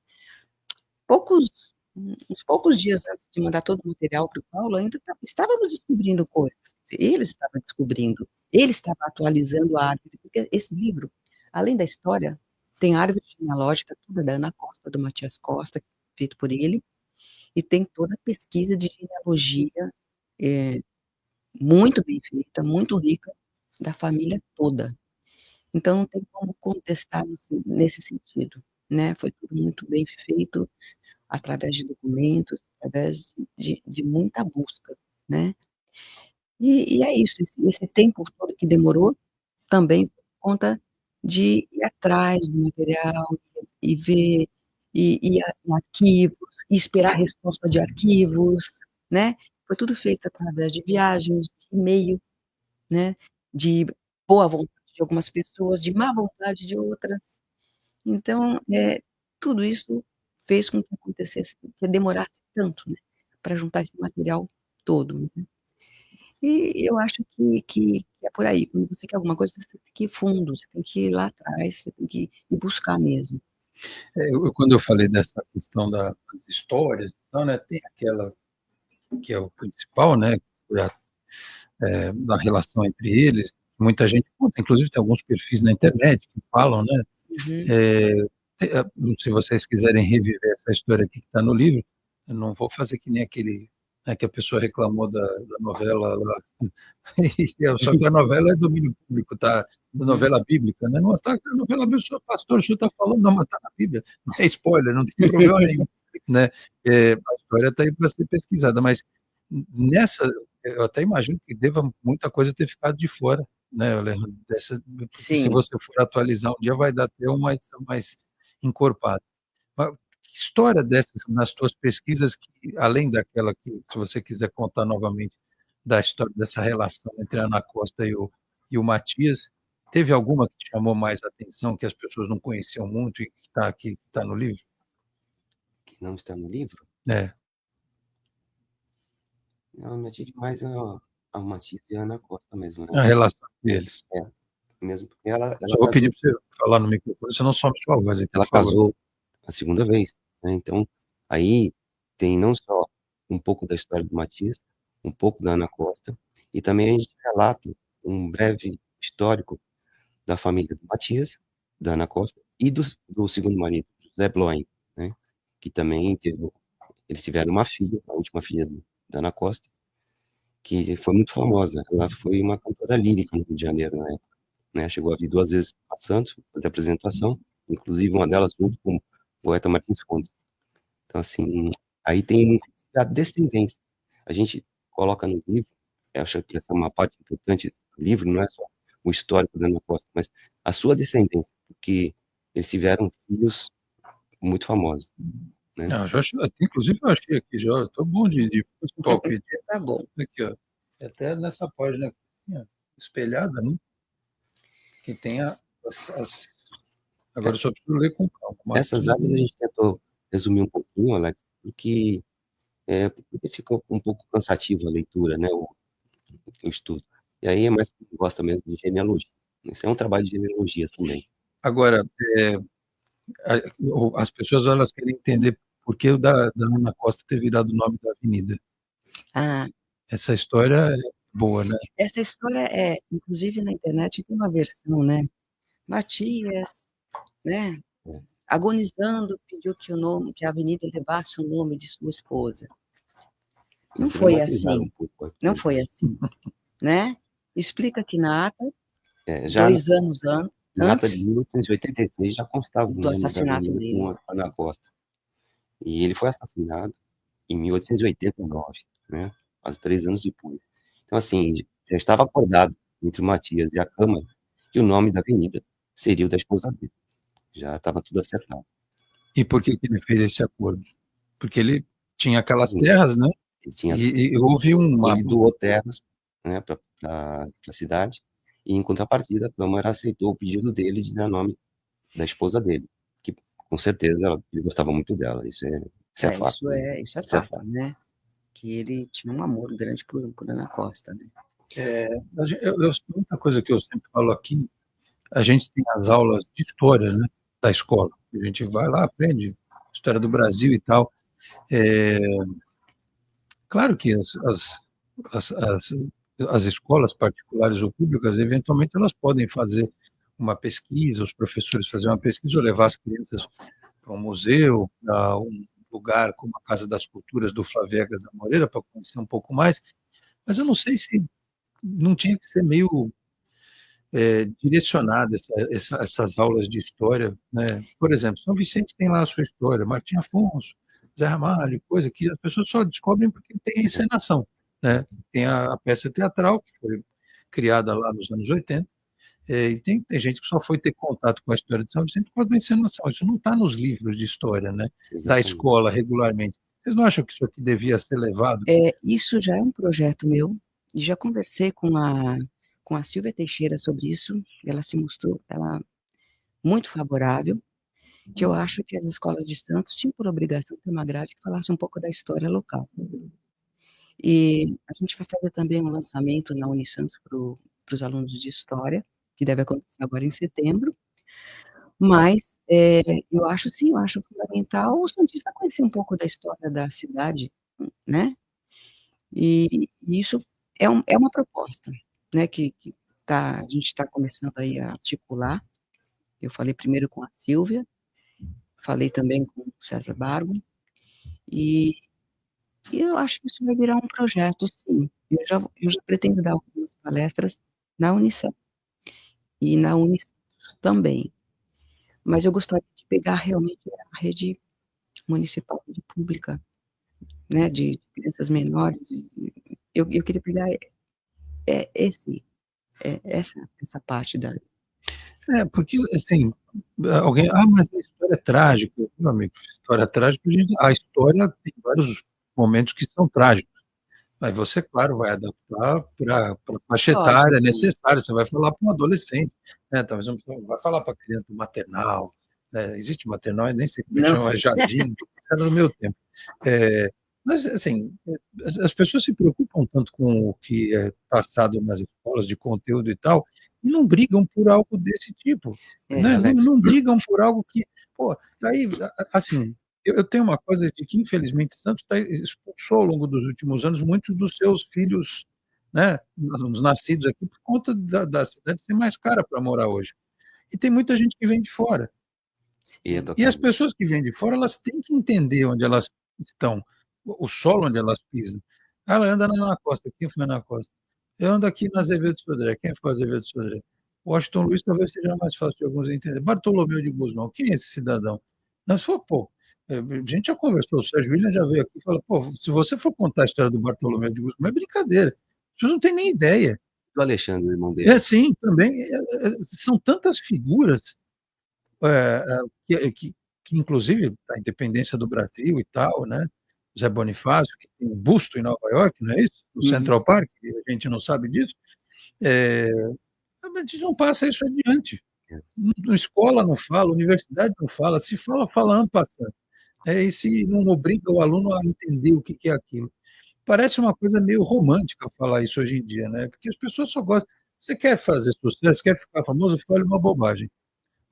Uns poucos dias antes de mandar todo o material para o Paulo, ainda estávamos descobrindo coisas. Ele estava descobrindo, ele estava atualizando a árvore, porque esse livro, além da história, tem a árvore genealógica toda da Ana Costa, do Matias Costa, feito por ele, e tem toda a pesquisa de genealogia, muito bem feita, muito rica, da família toda. Então, não tem como contestar nesse sentido, né? Foi tudo muito bem feito, através de documentos, através de muita busca, né? E é isso, esse tempo todo que demorou, também por conta de ir atrás do material, e ver, e ir em arquivos, e esperar a resposta de arquivos, né? Foi tudo feito através de viagens, de e-mail, né? De boa vontade de algumas pessoas, de má vontade de outras. Então, tudo isso fez com que acontecesse, que demorasse tanto, né, para juntar esse material todo, né. E eu acho que é por aí, quando você quer alguma coisa, você tem que ir fundo, você tem que ir lá atrás, você tem que ir buscar mesmo. Quando eu falei dessa questão das histórias, então, né, tem aquela que é o principal, né, da relação entre eles, muita gente conta, inclusive tem alguns perfis na internet que falam, né, se vocês quiserem reviver essa história aqui que está no livro, eu não vou fazer que nem aquele, né, que a pessoa reclamou da novela lá, só que a novela é domínio público, tá? Novela bíblica, né? Não ataca a novela, pastor, o senhor está falando, não, mas tá na Bíblia, não é spoiler, não tem problema nenhum, né? A história está aí para ser pesquisada, mas nessa, eu até imagino que deva muita coisa ter ficado de fora, né, Alejandro? Porque se você for atualizar um dia, vai dar até uma edição mais encorpada. Mas que história dessas, nas tuas pesquisas, que, além daquela que, se você quiser contar novamente, da história dessa relação entre a Ana Costa e o Matias, teve alguma que te chamou mais atenção, que as pessoas não conheciam muito e que está aqui, que está no livro? Que não está no livro? Não, me atinge mais a Matias e a Ana Costa mesmo, né? A relação deles. Mesmo porque ela Só vou pedir para você falar no microfone, senão some sua voz aqui. Ela casou a segunda vez, né? Então, aí tem não só um pouco da história do Matias, um pouco da Ana Costa, e também a gente relata um breve histórico da família do Matias, da Ana Costa, e do segundo marido, José Bloem, né? Que também eles tiveram uma filha, a última filha da Ana Costa, que foi muito famosa. Ela foi uma cantora lírica no Rio de Janeiro na época, né? Chegou a vir 2 vezes para Santos fazer apresentação, inclusive uma delas junto com o poeta Martins Fontes. Então, assim, aí tem a descendência. A gente coloca no livro, eu acho que essa é uma parte importante do livro, não é só o histórico da Ana Costa, mas a sua descendência, porque eles tiveram filhos muito famosos, né? Inclusive, eu achei aqui já, estou bom de palpite. Tá bom. Aqui, ó. Até nessa página aqui, ó, espelhada, né? Que tem agora eu só preciso ler com calma. Essas áreas a gente tentou resumir um pouquinho, Alex, porque fica um pouco cansativo a leitura, né? O estudo. E aí é mais quem gosta mesmo de genealogia. Isso é um trabalho de genealogia também. Agora, as pessoas, elas querem entender por que o da Ana Costa ter virado o nome da avenida. Ah. Essa história boa, né? Essa história inclusive na internet tem uma versão, né? Matias, né? Agonizando, pediu que a avenida levasse o nome de sua esposa. Não Eles foi dramatizaram assim, um pouco aqui, não foi assim, né? Explica que na ata, já 2 anos na ata de antes 1886 já constava o do nome da assassinato avenida dele. com Ana Costa. E ele foi assassinado em 1889, né? Quase 3 anos depois. Então, assim, já estava acordado entre o Matias e a Câmara que o nome da avenida seria o da esposa dele. Já estava tudo acertado. E por que ele fez esse acordo? Porque ele tinha aquelas Sim, terras, né? ele tinha E houve uma. ele doou terras, né, para a cidade, e em contrapartida a Câmara aceitou o pedido dele de dar nome da esposa dele, que com certeza ele gostava muito dela, isso é fato. Isso é Isso é fato, fato. né? Que ele tinha um amor grande por Ana Costa, né? Muita coisa que eu sempre falo aqui, a gente tem as aulas de história, né, da escola. A gente vai lá, aprende história do Brasil e tal. Claro que as, as, as escolas particulares ou públicas, eventualmente, elas podem fazer uma pesquisa, os professores fazer uma pesquisa ou levar as crianças para um museu, para um lugar como a Casa das Culturas do Flavegas da Moreira, para conhecer um pouco mais, mas eu não sei se não tinha que ser meio direcionada essas aulas de história, né? Por exemplo, São Vicente tem lá a sua história, Martim Afonso, Zé Ramalho, coisa que as pessoas só descobrem porque tem a encenação, né? Tem a peça teatral, que foi criada lá nos anos 80, e tem gente que só foi ter contato com a história de São Vicente por causa da encenação. Isso não está nos livros de história, né? Da Exatamente. escola regularmente. Vocês não acham que isso aqui devia ser levado? Isso já é um projeto meu, e já conversei com a Silvia Teixeira sobre isso, ela se mostrou muito favorável, que eu acho que as escolas de Santos tinham por obrigação ter uma grade que falasse um pouco da história local. E a gente vai fazer também um lançamento na Unisantos para os alunos de história, que deve acontecer agora em setembro, mas eu acho fundamental o santista conhecer um pouco da história da cidade, né? E isso é uma proposta, né, que a gente está começando aí a articular. Eu falei primeiro com a Silvia, falei também com o César Bargo, e eu acho que isso vai virar um projeto, sim. Eu já pretendo dar algumas palestras na Unicef e na Unisantos também, mas eu gostaria de pegar realmente a rede municipal de pública, né, de crianças menores. Eu queria pegar essa parte da. Porque, assim, alguém, mas a história é trágica. Meu amigo, história trágica, a história tem vários momentos que são trágicos. Aí você, claro, vai adaptar para a faixa etária necessária, você vai falar para um adolescente, né? Talvez não vai falar para a criança do maternal, né? Existe maternal, eu nem sei como é que chama, é jardim, era no meu tempo. Mas, assim, as pessoas se preocupam tanto com o que é passado nas escolas, de conteúdo e tal, e não brigam por algo desse tipo, né? Não brigam por algo que, pô, aí, assim, eu tenho uma coisa de que, infelizmente, Santos expulsou ao longo dos últimos anos muitos dos seus filhos, né, os nascidos aqui, por conta da cidade ser mais cara para morar hoje. E tem muita gente que vem de fora. E as pessoas que vêm de fora, elas têm que entender onde elas estão, o solo onde elas pisam. Ela anda na Ana Costa. Quem foi na Costa? Eu ando aqui na Azevedo Sodré. Quem foi Azevedo Sodré? Washington Luiz talvez seja mais fácil de alguns entender. Bartolomeu de Guzmão. Quem é esse cidadão? Nós falou, pô, a gente já conversou, o Sérgio William já veio aqui e falou, pô, se você for contar a história do Bartolomeu de Guzmão, é brincadeira. As pessoas não têm nem ideia. Do Alexandre, o irmão dele. Sim, também. São tantas figuras que inclusive, a independência do Brasil e tal, né? Zé Bonifácio, que tem um busto em Nova York, não é isso? No Central Park, a gente não sabe disso. A gente não passa isso adiante. Na escola não fala, universidade não fala, se fala, fala en passant. E se não obriga o aluno a entender o que é aquilo. Parece uma coisa meio romântica falar isso hoje em dia, né? Porque as pessoas só gostam. Você quer fazer sucesso, quer ficar famoso, olha uma bobagem.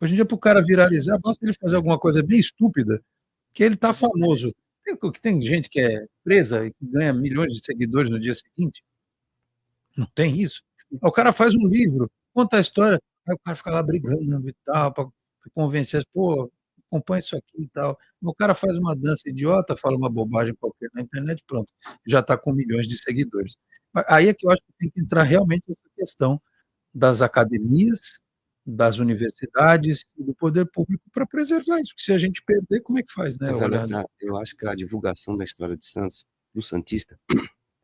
Hoje em dia, para o cara viralizar, basta ele fazer alguma coisa bem estúpida, que ele está famoso. Tem gente que é presa e que ganha milhões de seguidores no dia seguinte. Não tem isso? O cara faz um livro, conta a história, aí o cara fica lá brigando e tal, para convencer, pô, acompanha isso aqui e tal. O cara faz uma dança idiota, fala uma bobagem qualquer na internet, pronto, já está com milhões de seguidores. Aí é que eu acho que tem que entrar realmente essa questão das academias, das universidades e do poder público para preservar isso, porque se a gente perder, como é que faz, né, Mas, Alex, Leandro? eu acho que a divulgação da história de Santos, do Santista,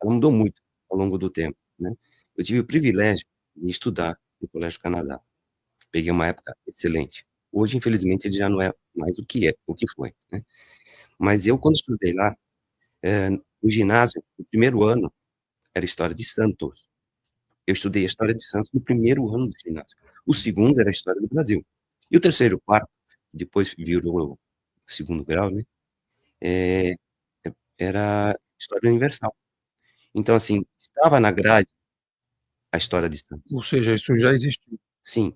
ela mudou muito ao longo do tempo, né? Eu tive o privilégio de estudar no Colégio Canadá. Peguei uma época excelente. Hoje, infelizmente, ele já não é mais o que foi, né? Mas eu, quando estudei lá, no ginásio, no primeiro ano, era História de Santos. Eu estudei a História de Santos no primeiro ano do ginásio. O segundo era a História do Brasil. E o terceiro e o quarto, depois virou o segundo grau, né? É, era História Universal. Então, assim, estava na grade a História de Santos. Ou seja, isso já existiu. Sim.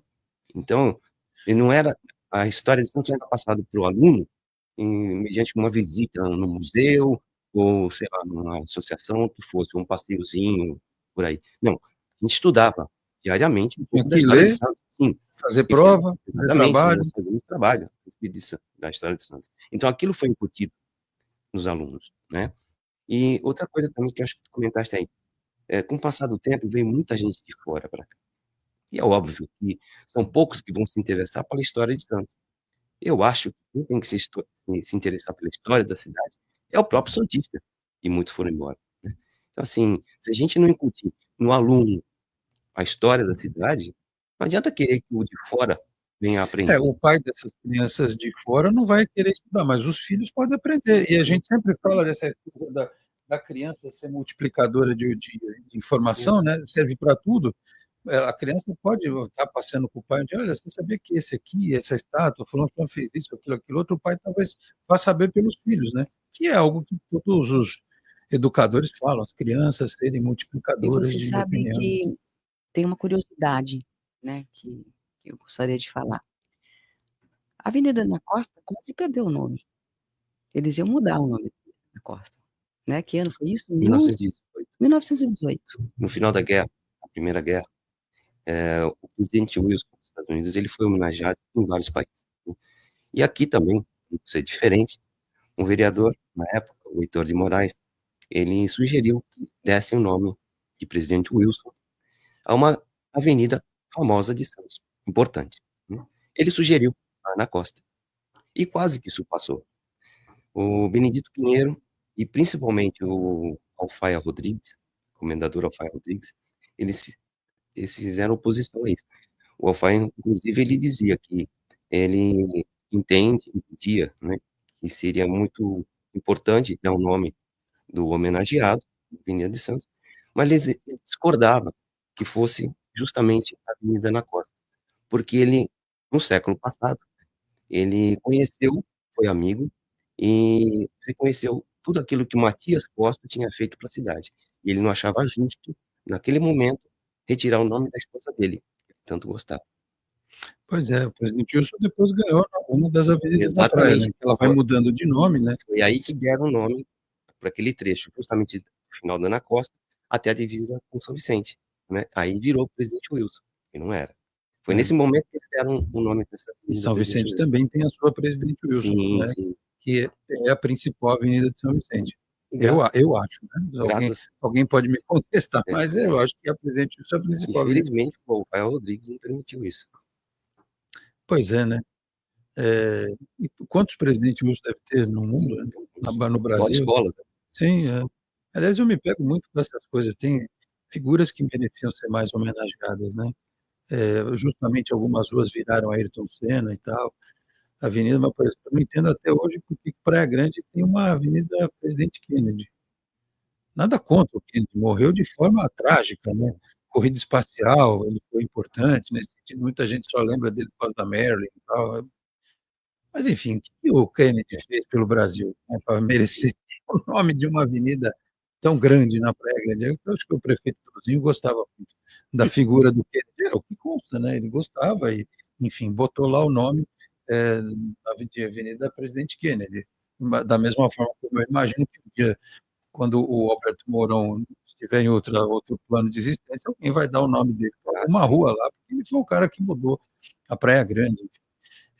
Então, ele não era a História de Santos era passado para o aluno mediante uma visita no museu ou, sei lá, numa associação que fosse um passeiozinho por aí. Não, a gente estudava diariamente um Tinha pouco da que história de ler, Santos. Sim, fazer prova, fazer exatamente, trabalho. nós fazíamos trabalho da história de Santos. Então, aquilo foi incutido nos alunos, né? E outra coisa também que eu acho que tu comentaste aí, com o passar do tempo, veio muita gente de fora para cá. E é óbvio que são poucos que vão se interessar pela história de Santos. Eu acho que quem tem que se interessar pela história da cidade é o próprio santista, e muitos foram embora, né. Então, assim, se a gente não incutir no aluno a história da cidade, não adianta querer que o de fora venha aprender. O pai dessas crianças de fora não vai querer estudar, mas os filhos podem aprender. E a gente sempre fala dessa coisa da criança ser multiplicadora de informação, né? Serve para tudo. A criança pode estar passeando com o pai e dizer, olha, você sabia que esse aqui, essa estátua, fulano fez isso, aquilo outro, o pai talvez vá saber pelos filhos, né? Que é algo que todos os educadores falam, as crianças serem E multiplicadoras você de sabe opinião. que tem uma curiosidade, né, que eu gostaria de falar. A Avenida da Costa quase perdeu o nome. Eles iam mudar o nome da Costa, né, que ano foi isso? 1918, 1918. no final da guerra, a Primeira Guerra, o presidente Wilson dos Estados Unidos, ele foi homenageado em vários países, né. E aqui também, não ser diferente, um vereador, na época, o Heitor de Moraes, ele sugeriu que dessem o nome de presidente Wilson a uma avenida famosa de Santos, importante, né. Ele sugeriu lá na Costa, e quase que isso passou. O Benedito Pinheiro e principalmente o Alfaia Rodrigues, o comendador Alfaia Rodrigues, eles eles fizeram oposição a isso. O Alfaia, inclusive, ele dizia que ele entendia, né, que seria muito importante dar o nome do homenageado, Avenida de Santos, mas ele discordava que fosse justamente a Avenida na Costa, porque ele, no século passado, ele conheceu, foi amigo e reconheceu tudo aquilo que o Matias Costa tinha feito para a cidade. E ele não achava justo, naquele momento, retirar o nome da esposa dele, que ele tanto gostava. Pois é, o presidente Wilson depois ganhou uma das avenidas da praia, né? Exatamente. Que ela vai mudando de nome, né? Foi aí que deram o nome para aquele trecho, justamente do final da Ana Costa até a divisa com São Vicente, né? Aí virou Presidente Wilson, e não era. Foi É. nesse momento que eles deram o nome dessa E avenida, São Presidente Vicente Wilson. também tem a sua Presidente Wilson, Sim, né? sim. Que é a principal avenida de São Vicente. E Eu acho, né? graças Alguém pode me contestar, É. mas eu acho que a Presidente Wilson é a principal avenida. Infelizmente, o Alfaia Rodrigues não permitiu isso. Pois é, né? E quantos presidentes Wilson deve ter no mundo, né? No Fora Brasil? escolas, né? Sim, é. Aliás, eu me pego muito com essas coisas. Tem figuras que mereciam ser mais homenageadas, né? Justamente algumas ruas viraram Ayrton Senna e tal, avenida, mas por exemplo, eu não entendo até hoje por que Praia Grande tem uma avenida Presidente Kennedy. Nada contra o Kennedy, morreu de forma trágica, né? Corrida espacial, ele foi importante, nesse sentido, muita gente só lembra dele por causa da Marilyn e tal. Mas enfim, o que o Kennedy fez pelo Brasil, né, para merecer o nome de uma avenida tão grande na Praia Grande? Eu acho que o prefeito Tuzinho gostava muito da figura do Kennedy, é o que consta, né? Ele gostava e, enfim, botou lá o nome de Avenida Presidente Kennedy. Da mesma forma como eu imagino que um dia, quando o Alberto Mourão tiver em outro plano de existência, alguém vai dar o nome dele para alguma rua lá, porque ele foi o cara que mudou a Praia Grande,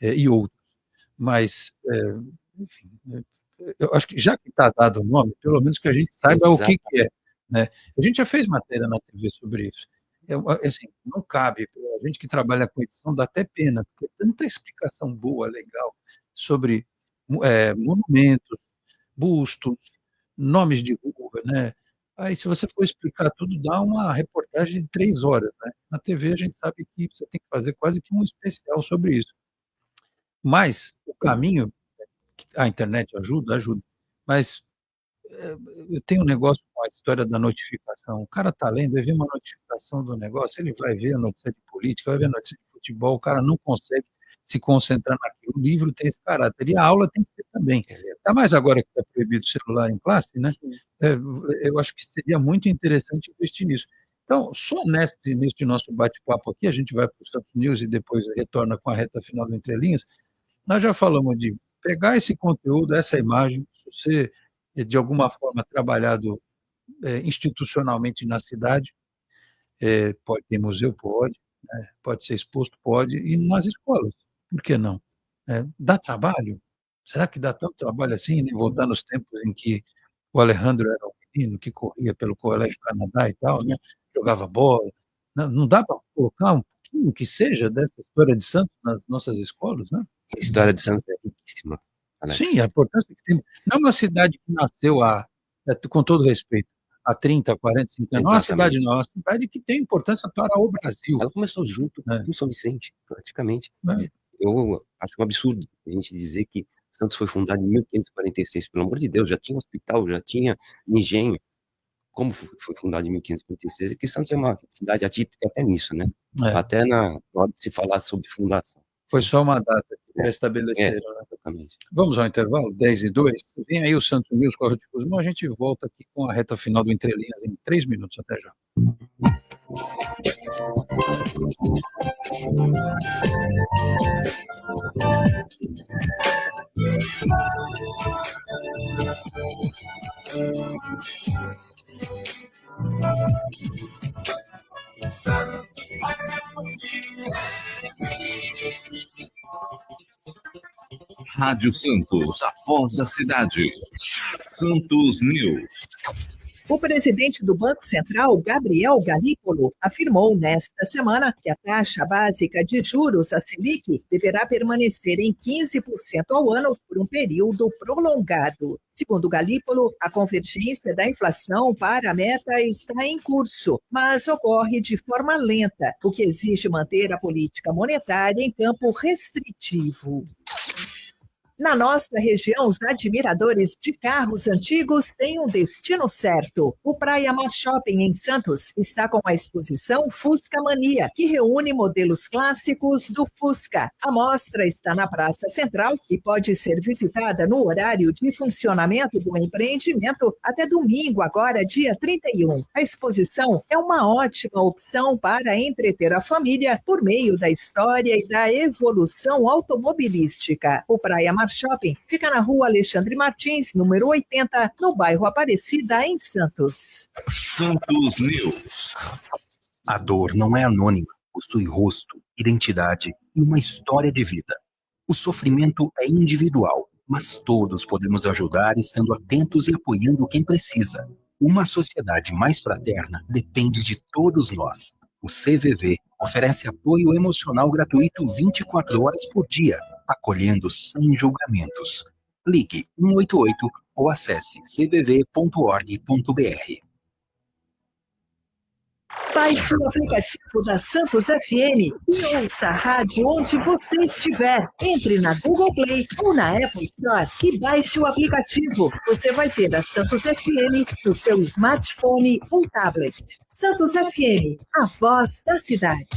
e outros. Mas, enfim, eu acho que já que está dado o nome, pelo menos que a gente saiba o que é, né? A gente já fez matéria na TV sobre isso. Assim, não cabe, a gente que trabalha com edição dá até pena, porque tanta explicação boa, legal, sobre monumentos, bustos, nomes de rua, né? Aí, se você for explicar tudo, dá uma reportagem de 3 horas, né? Na TV a gente sabe que você tem que fazer quase que um especial sobre isso. Mas o caminho, a internet ajuda, mas eu tenho um negócio com a história da notificação. O cara está lendo, vai ver uma notificação do negócio, ele vai ver a notícia de política, vai ver a notícia de futebol, o cara não consegue se concentrar naquilo. O livro tem esse caráter, e a aula tem que ter também. Ainda mais agora que está proibido o celular em classe, né? Eu acho que seria muito interessante investir nisso. Então, só neste nosso bate-papo aqui, a gente vai para o Santos News e depois retorna com a reta final do Entre Linhas. Nós já falamos de pegar esse conteúdo, essa imagem, você de alguma forma trabalhado institucionalmente na cidade, pode ter museu, pode, né? Pode ser exposto, pode, e nas escolas, por que não? Dá trabalho? Será que dá tanto trabalho assim, né? Voltar nos tempos em que o Alejandro era um menino que corria pelo Colégio Canadá e tal, né? Jogava bola. Não dá para colocar um pouquinho que seja dessa história de Santos nas nossas escolas, né? A história de Santos é riquíssima, Alex. Sim, a importância que tem. Não é uma cidade que nasceu com todo respeito, há 30, 45 anos. Não é uma cidade não, é uma cidade que tem importância para o Brasil. Ela começou junto com São Vicente, praticamente. Eu acho um absurdo a gente dizer que Santos foi fundado em 1546, pelo amor de Deus, já tinha hospital, já tinha engenho. Como foi fundado em 1546, e que Santos é uma cidade atípica até nisso, né? Até na hora de se falar sobre fundação. Foi só uma data que estabeleceram, né? Exatamente. Vamos ao intervalo, 10:02. Vem aí o Santos News com a Ruth Guzmão, a gente volta aqui com a reta final do Entre Linhas em 3 minutos. Até já. Rádio Santos, a voz da cidade. Santos News. O presidente do Banco Central, Gabriel Galípolo, afirmou nesta semana que a taxa básica de juros, a Selic, deverá permanecer em 15% ao ano por um período prolongado. Segundo Galípolo, a convergência da inflação para a meta está em curso, mas ocorre de forma lenta, o que exige manter a política monetária em campo restritivo. Na nossa região, os admiradores de carros antigos têm um destino certo. O Praia Mar Shopping, em Santos, está com a exposição Fusca Mania, que reúne modelos clássicos do Fusca. A mostra está na Praça Central e pode ser visitada no horário de funcionamento do empreendimento até domingo, agora dia 31. A exposição é uma ótima opção para entreter a família por meio da história e da evolução automobilística. O Praia Mar Shopping fica na rua Alexandre Martins, número 80, no bairro Aparecida, em Santos. Santos News. A dor não é anônima, possui rosto, identidade e uma história de vida. O sofrimento é individual, mas todos podemos ajudar estando atentos e apoiando quem precisa. Uma sociedade mais fraterna depende de todos nós. O CVV oferece apoio emocional gratuito 24 horas por dia, acolhendo sem julgamentos. Ligue 188 ou acesse cvv.org.br. Baixe o aplicativo da Santos FM e ouça a rádio onde você estiver. Entre na Google Play ou na Apple Store e baixe o aplicativo. Você vai ter a Santos FM no seu smartphone ou tablet. Santos FM, a voz da cidade.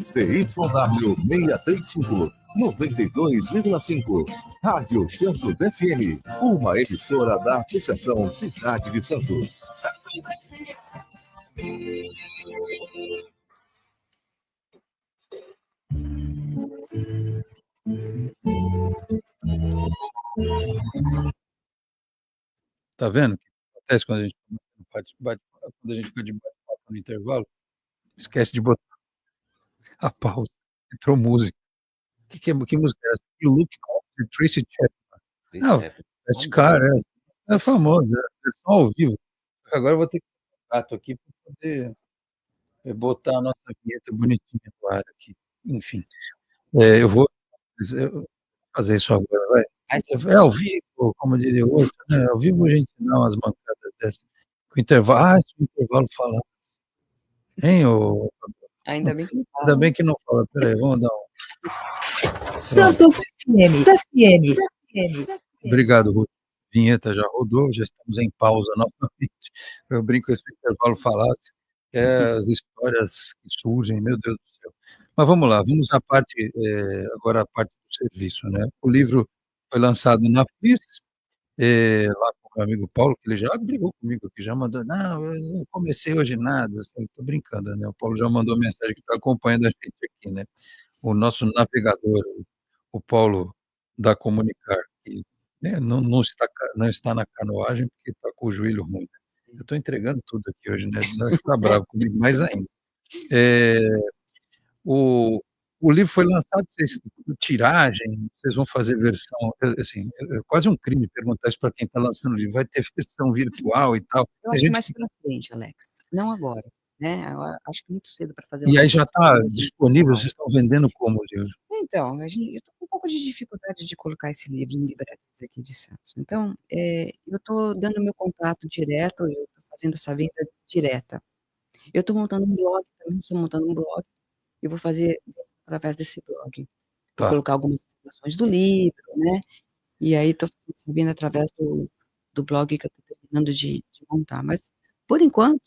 CYW 635, 92,5. Rádio Santos FM, uma emissora da Associação Cidade de Santos. Tá vendo o que acontece quando a gente começa no quando a gente fica de bate-papo no intervalo, esquece de botar a pausa. Entrou música. Que música é essa? You Look Up, de Tracy Chapman. Não, esse cara é famoso, é versão ao vivo. Agora eu vou ter que ter um gato aqui para poder botar a nossa vinheta bonitinha no ar aqui. Enfim, eu vou fazer isso agora, vai. É ao vivo, como diria o outro, né? Ao vivo a gente dá umas mancadas dessas. O intervalo, se o intervalo falar. Hein, Ainda bem que não fala. Ainda bem que não fala. Peraí, vamos dar um. Santos FM. Obrigado, Ruth. Vinheta já rodou, já estamos em pausa novamente. Eu brinco se o intervalo falasse, as histórias que surgem, meu Deus do céu. Mas vamos lá, vamos à parte, agora a parte do serviço, né? O livro foi lançado na FIS, lá com o meu amigo Paulo, que ele já brigou comigo, que já mandou, não, eu não comecei hoje nada, estou brincando, né? O Paulo já mandou mensagem que está acompanhando a gente aqui, né? O nosso navegador, o Paulo da Comunicar, que né, não está na canoagem porque está com o joelho ruim. Né? Eu estou entregando tudo aqui hoje, né? Vai ficar bravo comigo mais ainda. O livro foi lançado, tiragem, vocês vão fazer versão, assim, é quase um crime perguntar isso para quem está lançando o livro, vai ter versão virtual e tal. Eu acho que mais para frente, Alex, não agora, né? Eu acho que é muito cedo para fazer. E aí já está disponível, vocês estão vendendo como o livro? Então, eu estou com um pouco de dificuldade de colocar esse livro em livrarias aqui de Santos. Então, eu estou dando meu contato direto, eu estou fazendo essa venda direta. Eu estou montando um blog também, e vou fazer através desse blog. Vou colocar algumas informações do livro, né? E aí estou fazendo através do blog que eu estou terminando de montar. Mas, por enquanto,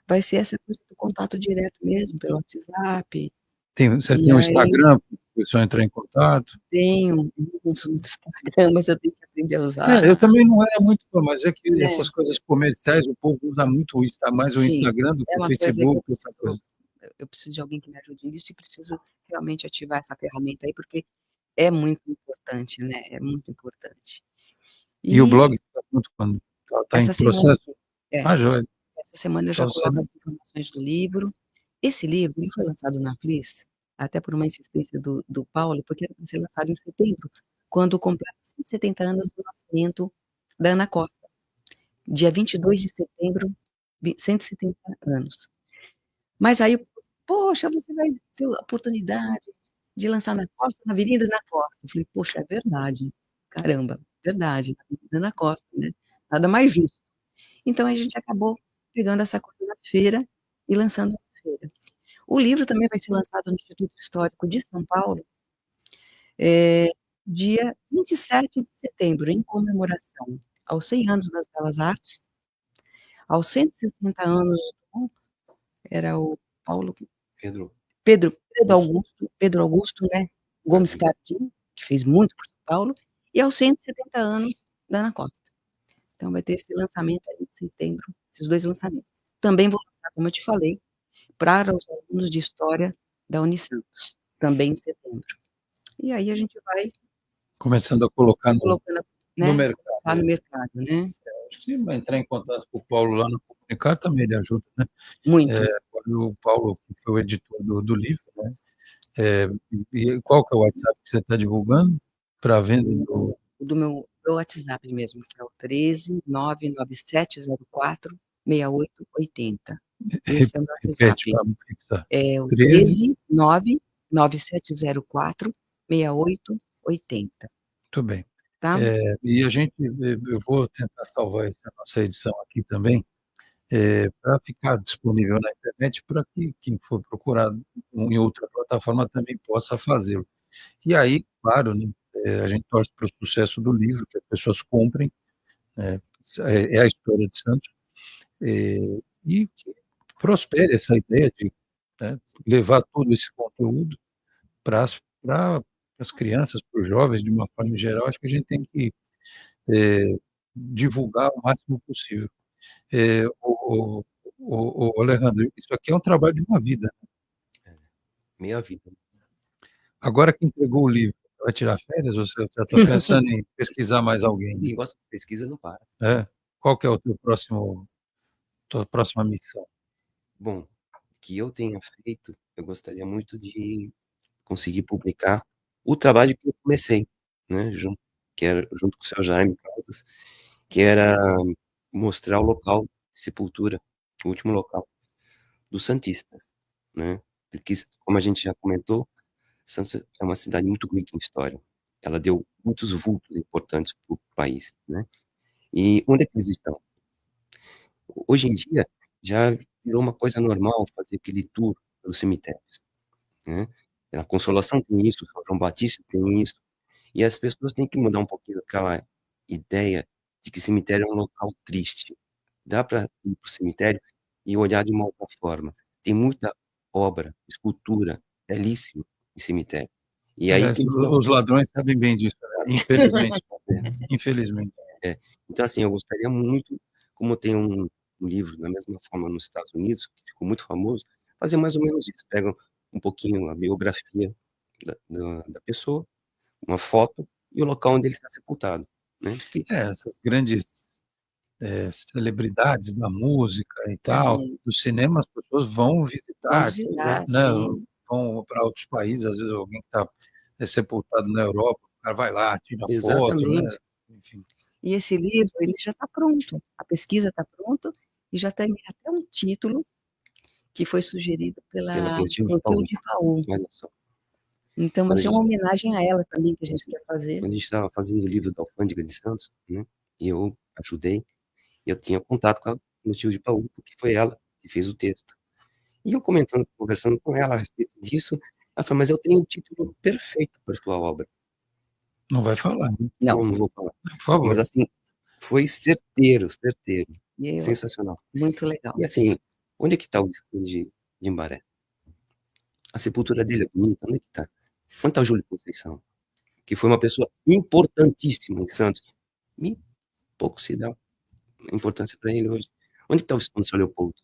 vai ser essa coisa do contato direto mesmo, pelo WhatsApp. Você tem um Instagram, para a pessoa entrar em contato? Tenho um Instagram, mas eu tenho que aprender a usar. Eu também não era muito bom, mas é que essas coisas comerciais, o povo usa muito mais o Instagram do que o Facebook. Eu preciso de alguém que me ajude nisso e preciso realmente ativar essa ferramenta aí, porque é muito importante, né? É muito importante. E o blog está pronto quando está em processo? Joia. Essa semana eu já coloco as informações do livro. Esse livro foi lançado na FLIS, até por uma insistência do Paulo, porque ele vai ser lançado em setembro, quando completa 170 anos do nascimento da Ana Costa. Dia 22 de setembro, 170 anos. Mas aí, poxa, você vai ter a oportunidade de lançar na Costa, na Avenida Ana Costa. Eu falei, poxa, é verdade. Caramba, verdade, na Avenida Ana Costa, né? Nada mais justo. Então, a gente acabou pegando essa coisa da feira e lançando na feira. O livro também vai ser lançado no Instituto Histórico de São Paulo, dia 27 de setembro, em comemoração aos 100 anos das Belas Artes, aos 160 anos era o Paulo... Pedro Augusto, né? Gomes Cardim, que fez muito por São Paulo, e aos 170 anos da Ana Costa. Então vai ter esse lançamento aí em setembro, esses dois lançamentos. Também vou lançar, como eu te falei, para os alunos de História da Unisantos, também em setembro. E aí a gente vai... Começando a colocar no mercado. Lá no mercado, né? Acho que vai entrar em contato com o Paulo lá no Comunicar também, ele ajuda, né? Muito. O Paulo, que foi o editor do livro, né? E qual que é o WhatsApp que você está divulgando para venda do meu WhatsApp mesmo, que é o 13 99704 6880. Esse é o meu WhatsApp. É o 13 99704 6880. Muito bem. Tá? E eu vou tentar salvar essa nossa edição aqui também, para ficar disponível na internet, para que quem for procurar em outra plataforma também possa fazê-lo. E aí, claro, né, a gente torce para o sucesso do livro, que as pessoas comprem, é a história de Santos, e que prospere essa ideia de levar todo esse conteúdo para as crianças, para os jovens, de uma forma geral. Acho que a gente tem que divulgar o máximo possível. Alejandro, isso aqui é um trabalho de uma vida. Meia vida. Agora que entregou o livro, vai tirar férias ou você já está pensando em pesquisar mais alguém? Quem gosta de pesquisa não para. Qual que é o teu próximo tua próxima missão? Bom, que eu tenha feito, eu gostaria muito de conseguir publicar o trabalho que eu comecei, né, que era junto com o seu Jaime Caldas, que era mostrar o local de sepultura, o último local dos santistas, né? Porque, como a gente já comentou, Santos é uma cidade muito rica em história. Ela deu muitos vultos importantes para o país, né? E onde é que eles estão? Hoje em dia, já virou uma coisa normal fazer aquele tour pelos cemitérios, né? A Consolação tem isso, São João Batista tem isso, e as pessoas têm que mudar um pouquinho aquela ideia de que cemitério é um local triste. Dá para ir para o cemitério e olhar de uma outra forma. Tem muita obra, escultura belíssima em cemitério. E aí que eles estão. Os ladrões sabem bem disso, né? Infelizmente. Infelizmente. Então, assim, eu gostaria muito, como tem um livro da mesma forma nos Estados Unidos, que ficou muito famoso, fazer mais ou menos isso. Pegam um pouquinho a biografia da pessoa, uma foto e o local onde ele está sepultado, né? Essas grandes celebridades da música e tal, do cinema, as pessoas vão visitar, né? Vão para outros países, às vezes alguém que está sepultado na Europa, o cara vai lá, tira foto, né? Enfim. E esse livro, ele já está pronto, a pesquisa está pronta e já tem até um título que foi sugerido pela Clotilde de Paul. Olha só. Então, vai ser uma homenagem a ela também que a gente quer fazer. Quando a gente estava fazendo o livro da Alfândega de Santos, né, e eu ajudei, eu tinha contato com a Clotilde de Paul, porque foi ela que fez o texto. E eu conversando com ela a respeito disso, ela falou, mas eu tenho um título perfeito para a sua obra. Não vai falar, né? Não vou falar. Por favor. Mas assim, foi certeiro. E Sensacional. Muito legal. E assim, onde é que está o Visconde de Imbaré? A sepultura dele é bonita, onde é que está? Onde está o Júlio Conceição? Que foi uma pessoa importantíssima em Santos. E pouco se dá importância para ele hoje. Onde está o Visconde São Leopoldo?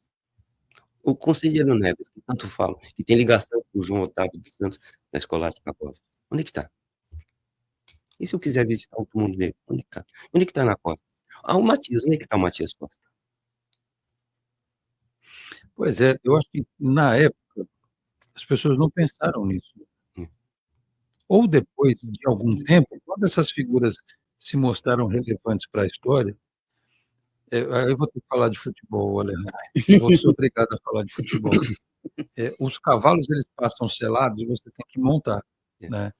O Conselheiro Neves, que tanto falam, que tem ligação com o João Otávio de Santos, da Escolástica Rosa. Onde é que está? E se eu quiser visitar o túmulo dele? Onde é que está? Onde é que está na Costa? O Matias, onde é que está o Matias Costa? Pois é, eu acho que na época as pessoas não pensaram nisso. Ou depois de algum tempo, quando essas figuras se mostraram relevantes para a história, eu vou ter que falar de futebol, Alejandro. Eu vou ser obrigado a falar de futebol. Os cavalos, eles passam selados e você tem que montar, né?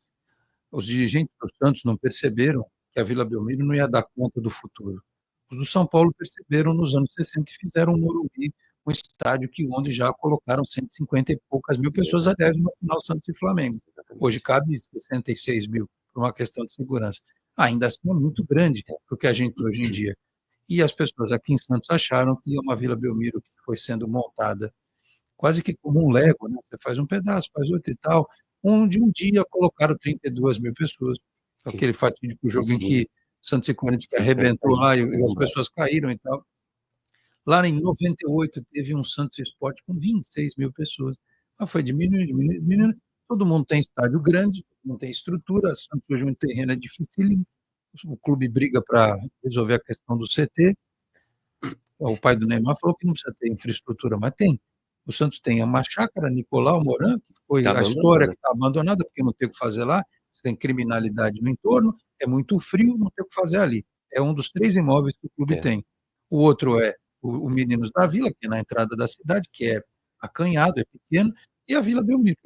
Os dirigentes do Santos não perceberam que a Vila Belmiro não ia dar conta do futuro. Os do São Paulo perceberam nos anos 60 e fizeram um Morumbi, um estádio onde já colocaram 150 e poucas mil pessoas, aliás, no final Santos e Flamengo. Hoje cabe 66 mil, por uma questão de segurança. Ainda assim é muito grande para o que a gente hoje em dia. E as pessoas aqui em Santos acharam que uma Vila Belmiro que foi sendo montada quase que como um Lego, né? Você faz um pedaço, faz outro e tal. Um dia colocaram 32 mil pessoas. Aquele fatídico jogo em que Santos e Corinthians arrebentou lá e as pessoas caíram e tal. Lá em 98 teve um Santos Esporte com 26 mil pessoas. Mas foi diminuindo. Todo mundo tem estádio grande, todo mundo tem estrutura. Santos hoje um terreno é dificílimo. O clube briga para resolver a questão do CT. O pai do Neymar falou que não precisa ter infraestrutura, mas tem. O Santos tem uma chácara, Nicolau Moran, que foi a história que está abandonada, porque não tem o que fazer lá, tem criminalidade no entorno, é muito frio, não tem o que fazer ali. É um dos 3 imóveis que o clube tem. O outro é o Meninos da Vila, que é na entrada da cidade, que é acanhado, é pequeno, e a Vila Belmiro.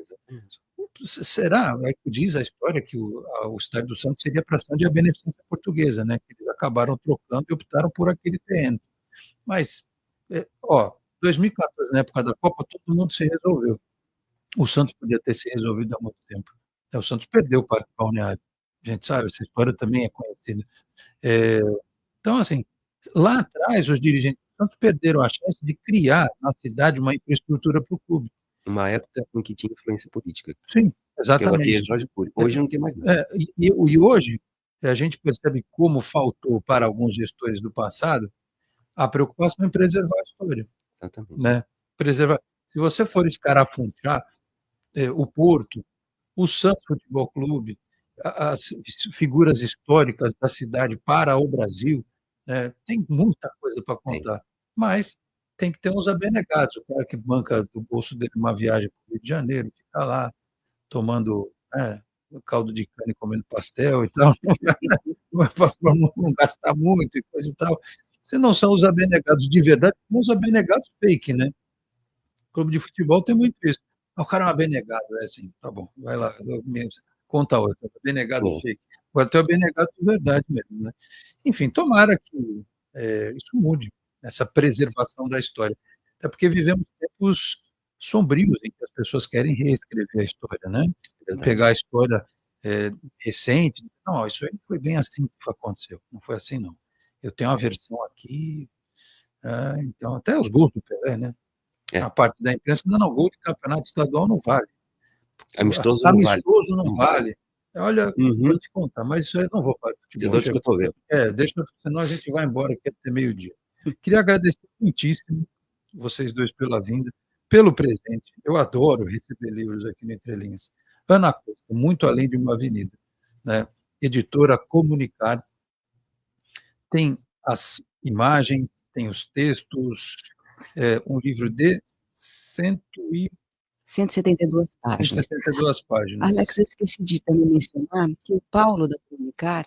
Será, diz a história, que o estádio do Santos seria para ação de a beneficência portuguesa, né? Que eles acabaram trocando e optaram por aquele terreno. Mas, 2014, na época da Copa, todo mundo se resolveu. O Santos podia ter se resolvido há muito tempo. O Santos perdeu o Parque Balneário. A gente sabe, essa história também é conhecida. Então, assim, lá atrás, os dirigentes do Santos perderam a chance de criar na cidade uma infraestrutura para o clube. Uma época em que tinha influência política. Sim, exatamente. Pela Jorge Cury. Hoje não tem mais nada. E hoje, a gente percebe como faltou para alguns gestores do passado a preocupação em preservar a história. Exatamente. Né? Preservar. Se você for escarafunchar o Porto, o Santos Futebol Clube, as figuras históricas da cidade para o Brasil, tem muita coisa para contar. Mas tem que ter uns abnegados. O cara que banca do bolso dele uma viagem para o Rio de Janeiro, fica lá tomando caldo de cana e comendo pastel e tal, para não gastar muito e coisa e tal. Se não são os abnegados de verdade, são os abnegados fake, né? Clube de futebol tem muito isso. O cara é um abnegado, é assim, tá bom, vai lá, conta outra, abnegado fake. Agora tem o abnegado de verdade mesmo, né? Enfim, tomara que isso mude, essa preservação da história. Até porque vivemos tempos sombrios em que as pessoas querem reescrever a história, né? Pegar a história recente, não, isso aí não foi bem assim que aconteceu, não foi assim não. Eu tenho uma versão aqui, então até os gols do Pelé, né? A parte da imprensa, não, gol de campeonato estadual não vale. Amistoso não vale. Olha, vou te contar, mas isso aí eu não vou falar. Deixa, senão a gente vai embora aqui até meio-dia. Queria agradecer muitíssimo vocês dois pela vinda, pelo presente. Eu adoro receber livros aqui no Entre Linhas. Ana Costa, Muito Além de uma Avenida, né? Editora Comunicar, tem as imagens, tem os textos, um livro de 172 páginas. 172 páginas. Alex, eu esqueci de também mencionar que o Paulo da Comunicar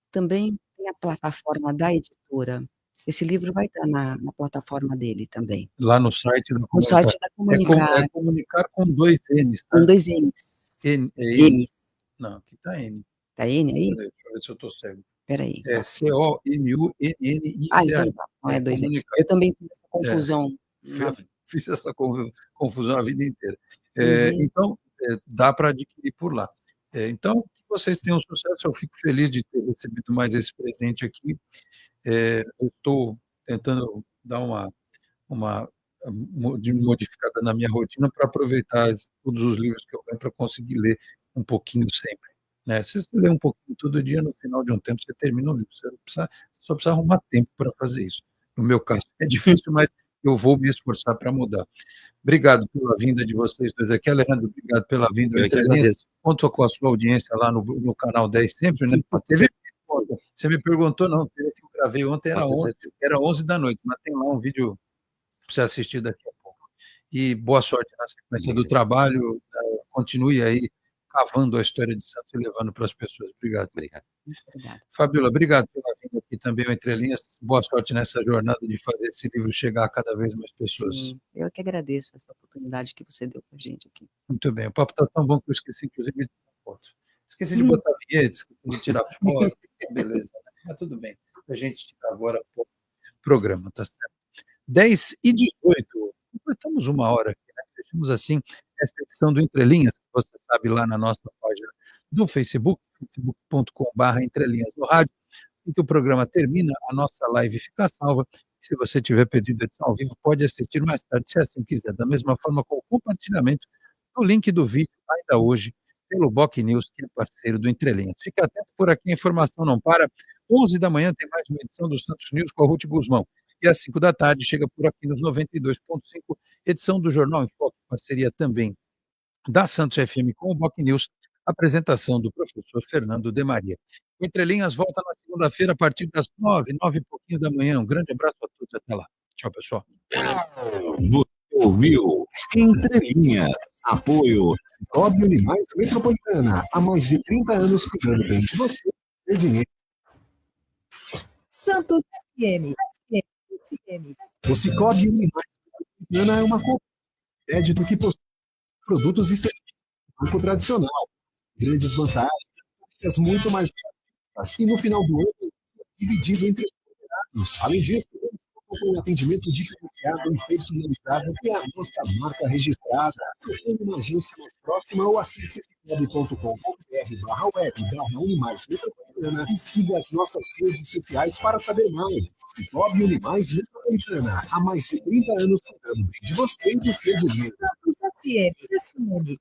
também tem a plataforma da editora. Esse livro vai estar na plataforma dele também. Lá no site da Comunicar. No site da Comunicar. É Comunicar com 2 N's. Tá? Com 2 N's. N. Não, aqui está N. Está N aí? Deixa eu ver se eu estou cego. Espera aí. É COMUNNICA. Então não é 2 N's. Eu também fiz essa confusão. Fiz essa confusão a vida inteira. Então, dá para adquirir por lá. Então, que vocês tenham sucesso. Eu fico feliz de ter recebido mais esse presente aqui. Eu estou tentando dar uma modificada na minha rotina para aproveitar todos os livros que eu ganho para conseguir ler um pouquinho sempre. Né? Se você ler um pouquinho todo dia, no final de um tempo você termina o livro. Você só precisa arrumar tempo para fazer isso. No meu caso, é difícil, mas eu vou me esforçar para mudar. Obrigado pela vinda de vocês dois aqui. Alejandro, obrigado pela vinda. Eu que agradeço. Conto com a sua audiência lá no canal 10 sempre, né? Você me perguntou, não, que eu gravei ontem, era 11 da noite, mas tem lá um vídeo para você assistir daqui a pouco. E boa sorte na sequência do trabalho. Continue aí cavando a história de Santos e levando para as pessoas. Obrigado. Obrigado. Fabíola, obrigado pela vinda aqui também, Entre Linhas. Boa sorte nessa jornada de fazer esse livro chegar a cada vez mais pessoas. Sim, eu que agradeço essa oportunidade que você deu para a gente aqui. Muito bem. O papo está tão bom que eu esqueci, inclusive, de tirar foto. Esqueci de botar vinheta, esqueci de tirar foto. Beleza. Mas tudo bem. A gente tira agora o programa, tá certo? 10h18. Completamos uma hora aqui, né? Fechamos assim essa edição do Entre Linhas, que você sabe lá na nossa página do Facebook, facebook.com/Entrelinhas no rádio. Assim que o programa termina, a nossa live fica salva. Se você tiver perdido a edição ao vivo, pode assistir mais tarde, se assim quiser. Da mesma forma, com o compartilhamento do link do vídeo, ainda hoje, pelo Boc News, que é parceiro do Entre Linhas. Fique atento por aqui, a informação não para. 11 da manhã tem mais uma edição do Santos News com a Ruth Guzmão. E às 5 da tarde chega por aqui nos 92.5, edição do Jornal em Foco, parceria também da Santos FM com o Boc News, apresentação do professor Fernando de Maria. O Entre Linhas volta na segunda-feira a partir das 9 e pouquinho da manhã. Um grande abraço a todos, até lá. Tchau, pessoal. Você ouviu Entre Linhas. Apoio Cicobi Unimais Metropolitana. Há mais de 30 anos cuidando bem de você e dinheiro. Santos FM. O Cicobi Unimais Metropolitana é uma crédito que possui produtos e serviços do banco tradicional. Grandes vantagens, muito mais rápidas. E no final do ano, dividido entre os cooperados. Além disso, com atendimento diferenciado e personalizado que é a nossa marca registrada. Procure uma agência mais próxima ou acesse cicobi.com.br/web/Unimais Metropolitana e siga as nossas redes sociais para saber mais. Cicobi Unimais Metropolitana. Há mais de 30 anos cuidando de você e do seu dinheiro. Santos FM.